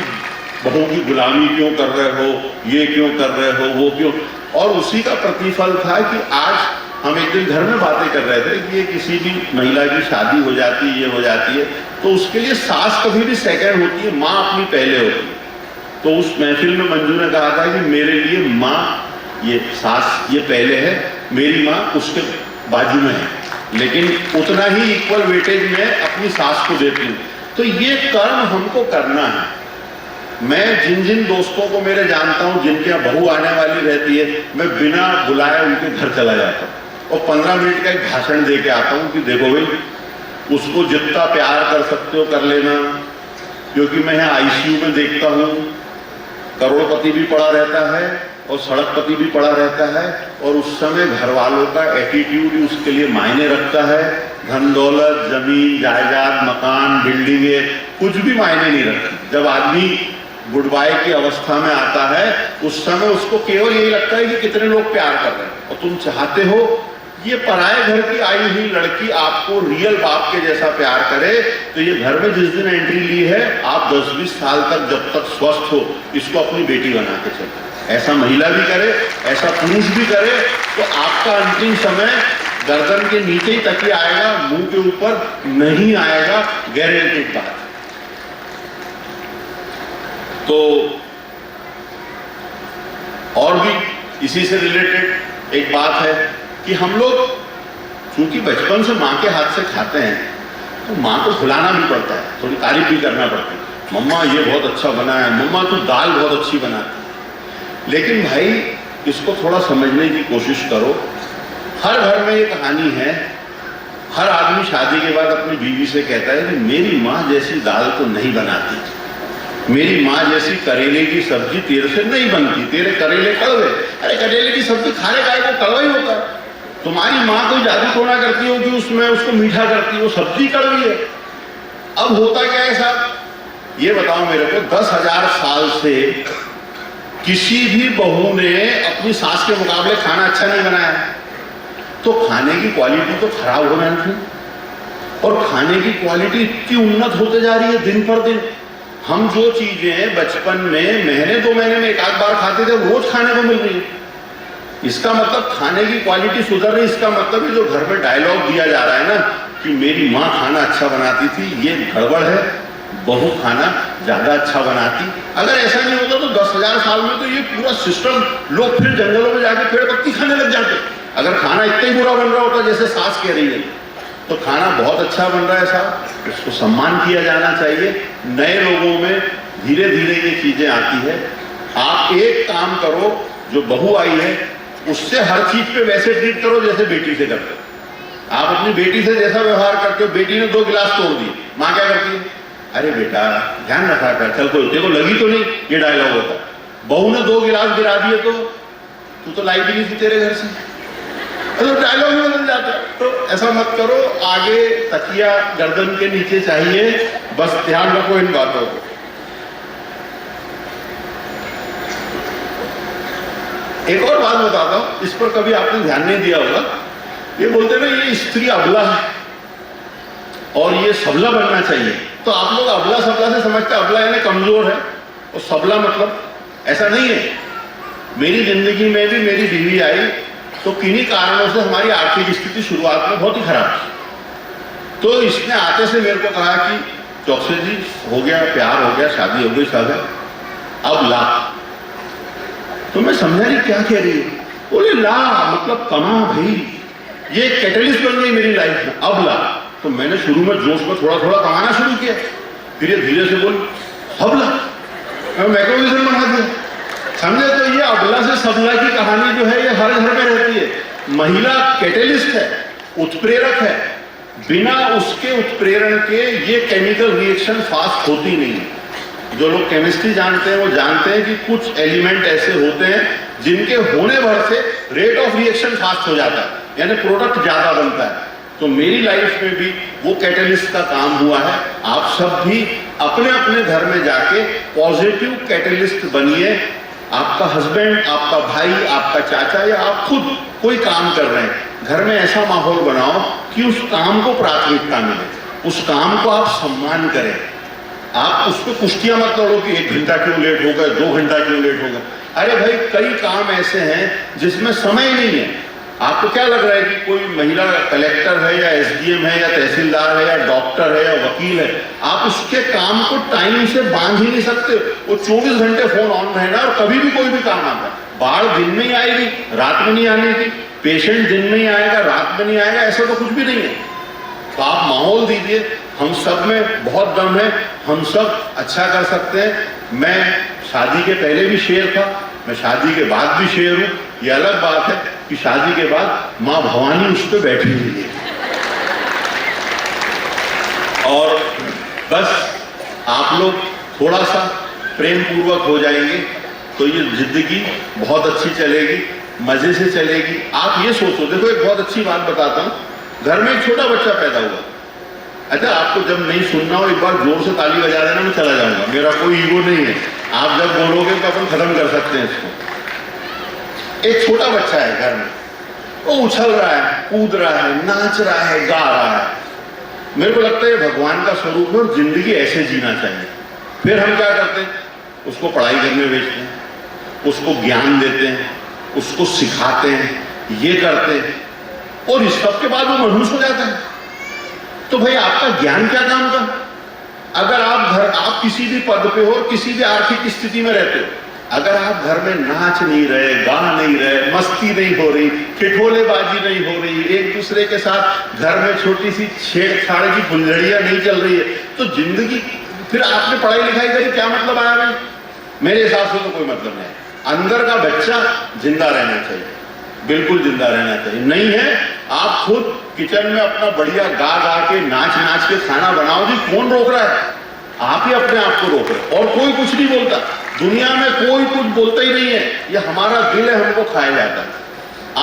बहू की गुलामी क्यों कर रहे हो, ये क्यों कर रहे हो, वो क्यों। और उसी का प्रतिफल था कि आज हम एक दिन घर में बातें कर रहे थे कि ये किसी भी महिला की शादी हो जाती है, ये हो जाती है, तो उसके लिए सास कभी भी सेकंड होती है, माँ अपनी पहले होती है। तो उस महफिल में मंजू ने कहा था कि मेरे लिए माँ, ये सास ये पहले है, मेरी माँ उसके बाजू में है, लेकिन उतना ही इक्वल वेटेज में अपनी सास को देती हूँ। तो ये कर्म हमको करना है। मैं जिन जिन दोस्तों को मेरे जानता हूँ जिनके यहाँ बहू आने वाली रहती है, मैं बिना बुलाए उनके घर चला जाता हूँ और 15 मिनट का एक भाषण दे के आता हूँ कि देखो भाई, उसको जितना प्यार कर सकते हो कर लेना, क्योंकि मैं यहाँ ICU में देखता हूँ करोड़पति भी पड़ा रहता है और सड़कपति भी पड़ा रहता है, और उस समय घर वालों का एटीट्यूड ही उसके लिए मायने रखता है। धन दौलत, जमीन जायदाद, मकान, बिल्डिंगें कुछ भी मायने नहीं रखती। जब आदमी गुड बाय की अवस्था में आता है, उस समय उसको केवल यही लगता है कि कितने लोग प्यार कर रहे हैं। और तुम चाहते हो ये पराये घर की आई हुई लड़की आपको रियल बाप के जैसा प्यार करे, तो ये घर में जिस दिन एंट्री ली है, आप 10-20 साल तक जब तक स्वस्थ हो इसको अपनी बेटी बना के चलो। ऐसा महिला भी करे, ऐसा पुरुष भी करे, तो आपका अंतिम समय गर्दन के नीचे ही तकिया आएगा, मुंह के ऊपर नहीं आएगा, गारंटीड बात। तो और भी इसी से रिलेटेड एक बात है कि हम लोग चूंकि बचपन से माँ के हाथ से खाते हैं, तो माँ को खिलाना भी पड़ता है, थोड़ी तारीफ भी करना पड़ता है। मम्मा ये बहुत अच्छा बना है, मम्मा तू दाल बहुत अच्छी बनाती है। लेकिन भाई इसको थोड़ा समझने की कोशिश करो। हर घर में ये कहानी है, हर आदमी शादी के बाद अपनी बीवी से कहता है कि मेरी माँ जैसी दाल तो नहीं बनाती, मेरी माँ जैसी करेले की सब्जी तेरे से नहीं बनती, तेरे करेले कड़वे। अरे करेले की सब्जी खाने का वो कड़वा ही होता है। तुम्हारी माँ कोई जादू टोना करती होगी उसमें, उसको मीठा करती है, वो सब्जी कड़वी है। अब होता क्या है साहब, ये बताओ मेरे को, 10,000 साल से किसी भी बहू ने अपनी सास के मुकाबले खाना अच्छा नहीं बनाया, तो खाने की क्वालिटी तो खराब हो रही थी। और खाने की क्वालिटी इतनी उन्नत होते जा रही है दिन पर दिन। हम जो चीजें बचपन में महीने 2 महीने में एक आध बार खाते थे, रोज खाने को मिल रही है। इसका मतलब खाने की क्वालिटी सुधर रही। इसका मतलब है जो घर में डायलॉग दिया जा रहा है ना कि मेरी माँ खाना अच्छा बनाती थी, ये गड़बड़ है। बहू खाना ज्यादा अच्छा बनाती। अगर ऐसा नहीं होता तो 10,000 साल में तो ये पूरा सिस्टम, लोग फिर जंगलों में जाके पेड़ पत्ती खाने लग जाते। अगर खाना इतना ही बुरा बन रहा होता जैसे सास कह रही है, तो खाना बहुत अच्छा बन रहा है साहब, इसको सम्मान किया जाना चाहिए। नए लोगों में धीरे धीरे ये चीजें आती है। आप एक काम करो, जो बहू आई है उससे हर चीज पे वैसे ट्रीट करो जैसे बेटी से करते हो। आप अपनी बेटी से जैसा व्यवहार करते हो, बेटी ने 2 गिलास तोड़ दिए, माँ क्या करती है? अरे बेटा ध्यान रखा कर, चल कोई देखो लगी तो नहीं, ये डायलॉग होता है। बहू ने 2 गिलास गिरा दिए तो तू तो लाई भी नहीं थी तेरे घर से, तो डायलॉग ही बदल जाता है। तो ऐसा मत करो। आगे तकिया गर्दन के नीचे चाहिए, बस ध्यान रखो इन बातों को। एक और बात बताता हूं, इस पर कभी आपने ध्यान नहीं दिया होगा। ये बोलते ना ये स्त्री अबला है और ये सबला बनना चाहिए। तो आप लोग अबला सबला से समझते, अबला यानी कमजोर है और सबला मतलब ऐसा नहीं है। मेरी जिंदगी में भी मेरी बीवी आई तो किन्हीं कारणों से हमारी आर्थिक स्थिति शुरुआत में बहुत ही खराब थी। तो इसने आते से मेरे को कहा कि चौकसे जी हो गया, प्यार हो गया, शादी हो गई, सब है, अब ला। तो मैं समझा नहीं क्या कह रही है। बोले ला मतलब कमा भाई, ये कैटलिस्ट बन गई मेरी लाइफ में, अब ला। तो मैंने शुरू में जोश में थोड़ा थोड़ा कमाना शुरू किया, फिर ये धीरे से बोल अब ला, मैक्रोविजन बना दिया, समझे? तो ये अबला से सबला की कहानी जो है ये हर घर में रहती है। महिला कैटलिस्ट है, उत्प्रेरक है। बिना उसके उत्प्रेरण के ये केमिकल रिएक्शन फास्ट होती नहीं है। जो लोग केमिस्ट्री जानते हैं वो जानते हैं कि कुछ एलिमेंट ऐसे होते हैं जिनके होने भर से रेट ऑफ रिएक्शन फास्ट हो जाता है, यानी प्रोडक्ट ज्यादा बनता है। तो मेरी लाइफ में भी वो कैटलिस्ट का काम हुआ है। आप सब भी अपने अपने घर में जाके पॉजिटिव कैटलिस्ट बनिए। आपका हस्बैंड, आपका भाई, आपका चाचा या आप खुद कोई काम कर रहे हैं, घर में ऐसा माहौल बनाओ कि उस काम को प्राथमिकता मिले, उस काम को आप सम्मान करें। आप उस पर कुश्तियां मत लड़ो कि 1 घंटा क्यों लेट होगा, 2 घंटा क्यों लेट होगा। अरे भाई कई काम ऐसे हैं जिसमें समय नहीं है। आपको क्या लग रहा है कि कोई महिला कलेक्टर है या एसडीएम है या तहसीलदार है या डॉक्टर है या वकील है, आप उसके काम को टाइम से बांध ही नहीं सकते। वो 24 घंटे फोन ऑन रहना और कभी भी कोई भी काम आता है। बाढ़ दिन में ही आएगी, रात में नहीं आने की। पेशेंट दिन में ही आएगा, रात में नहीं आएगा, ऐसा तो कुछ भी नहीं है। तो आप माहौल दीजिए। हम सब में बहुत दम है, हम सब अच्छा कर सकते हैं। मैं शादी के पहले भी शेर था, मैं शादी के बाद भी शेर हूं। ये अलग बात है कि शादी के बाद मां भवानी उस पर बैठी हुई है। और बस आप लोग थोड़ा सा प्रेम पूर्वक हो जाएंगे तो ये जिंदगी बहुत अच्छी चलेगी, मजे से चलेगी। आप ये सोचो, देखो एक बहुत अच्छी बात बताता हूं। घर में एक छोटा बच्चा पैदा हुआ। अच्छा, आपको जब नहीं सुनना हो एक बार जोर से ताली बजा देना, मैं चला जाऊंगा, मेरा कोई ईगो नहीं है। आप जब बोलोगे तो अपन खत्म कर सकते हैं इसको। एक छोटा बच्चा है घर में, वो उछल रहा है, कूद रहा है, नाच रहा है, गा रहा है। मेरे को लगता है भगवान का स्वरूप है और जिंदगी ऐसे जीना चाहिए। फिर हम क्या करते हैं? उसको पढ़ाई करने भेजते हैं, उसको ज्ञान देते हैं, उसको सिखाते हैं, ये करते हैं, और इस सब के बाद वो मनुष्य हो जाता है। तो भाई आपका ज्ञान क्या काम का? अगर आप किसी भी पद पे हो, किसी भी आर्थिक स्थिति में रहते हो, अगर आप घर में नाच नहीं रहे, गा नहीं रहे, मस्ती नहीं हो रही, ठिठोलेबाजी नहीं हो रही, एक दूसरे के साथ घर में छोटी सी छेड़छाड़ की फुलझड़ियां नहीं चल रही है, तो जिंदगी फिर आपने पढ़ाई लिखाई करी, क्या मतलब आया भाई? मेरे हिसाब से तो कोई मतलब नहीं। अंदर का बच्चा जिंदा रहना चाहिए, बिल्कुल जिंदा रहना चाहिए। नहीं है, आप खुद किचन में अपना बढ़िया गा गा के, नाच नाच के खाना बनाओ जी, कौन रोक रहा है? आप ही अपने आप को रोक रहे, और कोई कुछ नहीं बोलता। दुनिया में कोई कुछ बोलता ही नहीं है, ये हमारा दिल है, हमको खाया जाता है।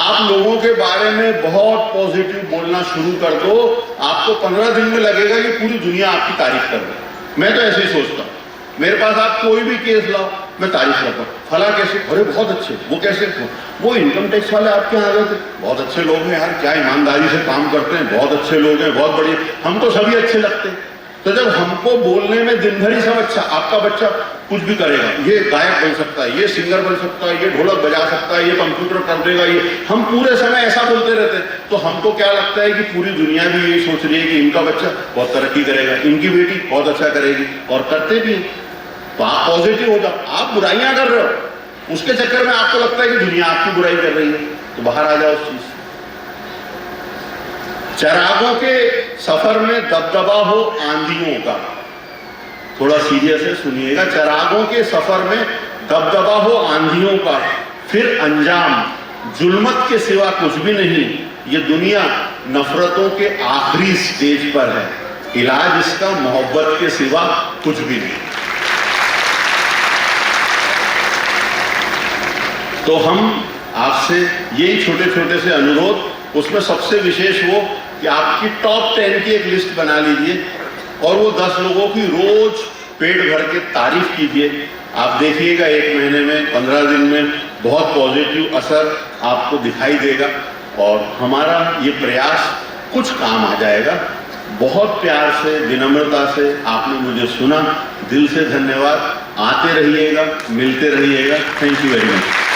आप लोगों के बारे में बहुत पॉजिटिव बोलना शुरू कर दो, आपको 15 दिन में लगेगा कि पूरी दुनिया आपकी तारीफ कर रही है। मैं तो ऐसे ही सोचता हूँ। मेरे पास आप कोई भी केस लाओ, मैं तारीफ करता हूँ, फला कैसे, अरे बहुत अच्छे, वो कैसे, वो इनकम टैक्स वाले आपके यहाँ आ गए थे, बहुत अच्छे लोग हैं यार, क्या ईमानदारी से काम करते हैं, बहुत अच्छे लोग हैं, बहुत बढ़िया, हमको सभी अच्छे लगते हैं। तो जब हमको बोलने में दिन भर ही सब अच्छा, आपका बच्चा कुछ भी करेगा, ये गायक बन सकता है, ये सिंगर बन सकता है, ये ढोलक बजा सकता है, ये कंप्यूटर कर देगा, ये, हम पूरे समय ऐसा बोलते रहते हैं, तो हमको क्या लगता है कि पूरी दुनिया भी यही सोच रही है कि इनका बच्चा बहुत तरक्की करेगा, इनकी बेटी बहुत अच्छा करेगी, और करते भी। तो आप पॉजिटिव हो जाओ, आप बुराइयां कर रहे हो, उसके चक्कर में आपको लगता है कि दुनिया आपकी बुराई कर रही है, तो बाहर आ जाओ उस चीज से। चरागों के सफर में दबदबा हो आंधियों का, थोड़ा सीरियस है, सुनिएगा। चरागों के सफर में दबदबा हो आंधियों का, फिर अंजाम जुल्मत के सिवा कुछ भी नहीं, ये दुनिया नफरतों के आखिरी स्टेज पर है, इलाज इसका मोहब्बत के सिवा कुछ भी नहीं। तो हम आपसे यही छोटे छोटे से अनुरोध, उसमें सबसे विशेष वो कि आपकी टॉप 10 की एक लिस्ट बना लीजिए और वो 10 लोगों की रोज पेट भर के तारीफ कीजिए। आप देखिएगा 1 महीने में, 15 दिन में बहुत पॉजिटिव असर आपको दिखाई देगा और हमारा ये प्रयास कुछ काम आ जाएगा। बहुत प्यार से, विनम्रता से आपने मुझे सुना, दिल से धन्यवाद। आते रहिएगा, मिलते रहिएगा। Thank you very much.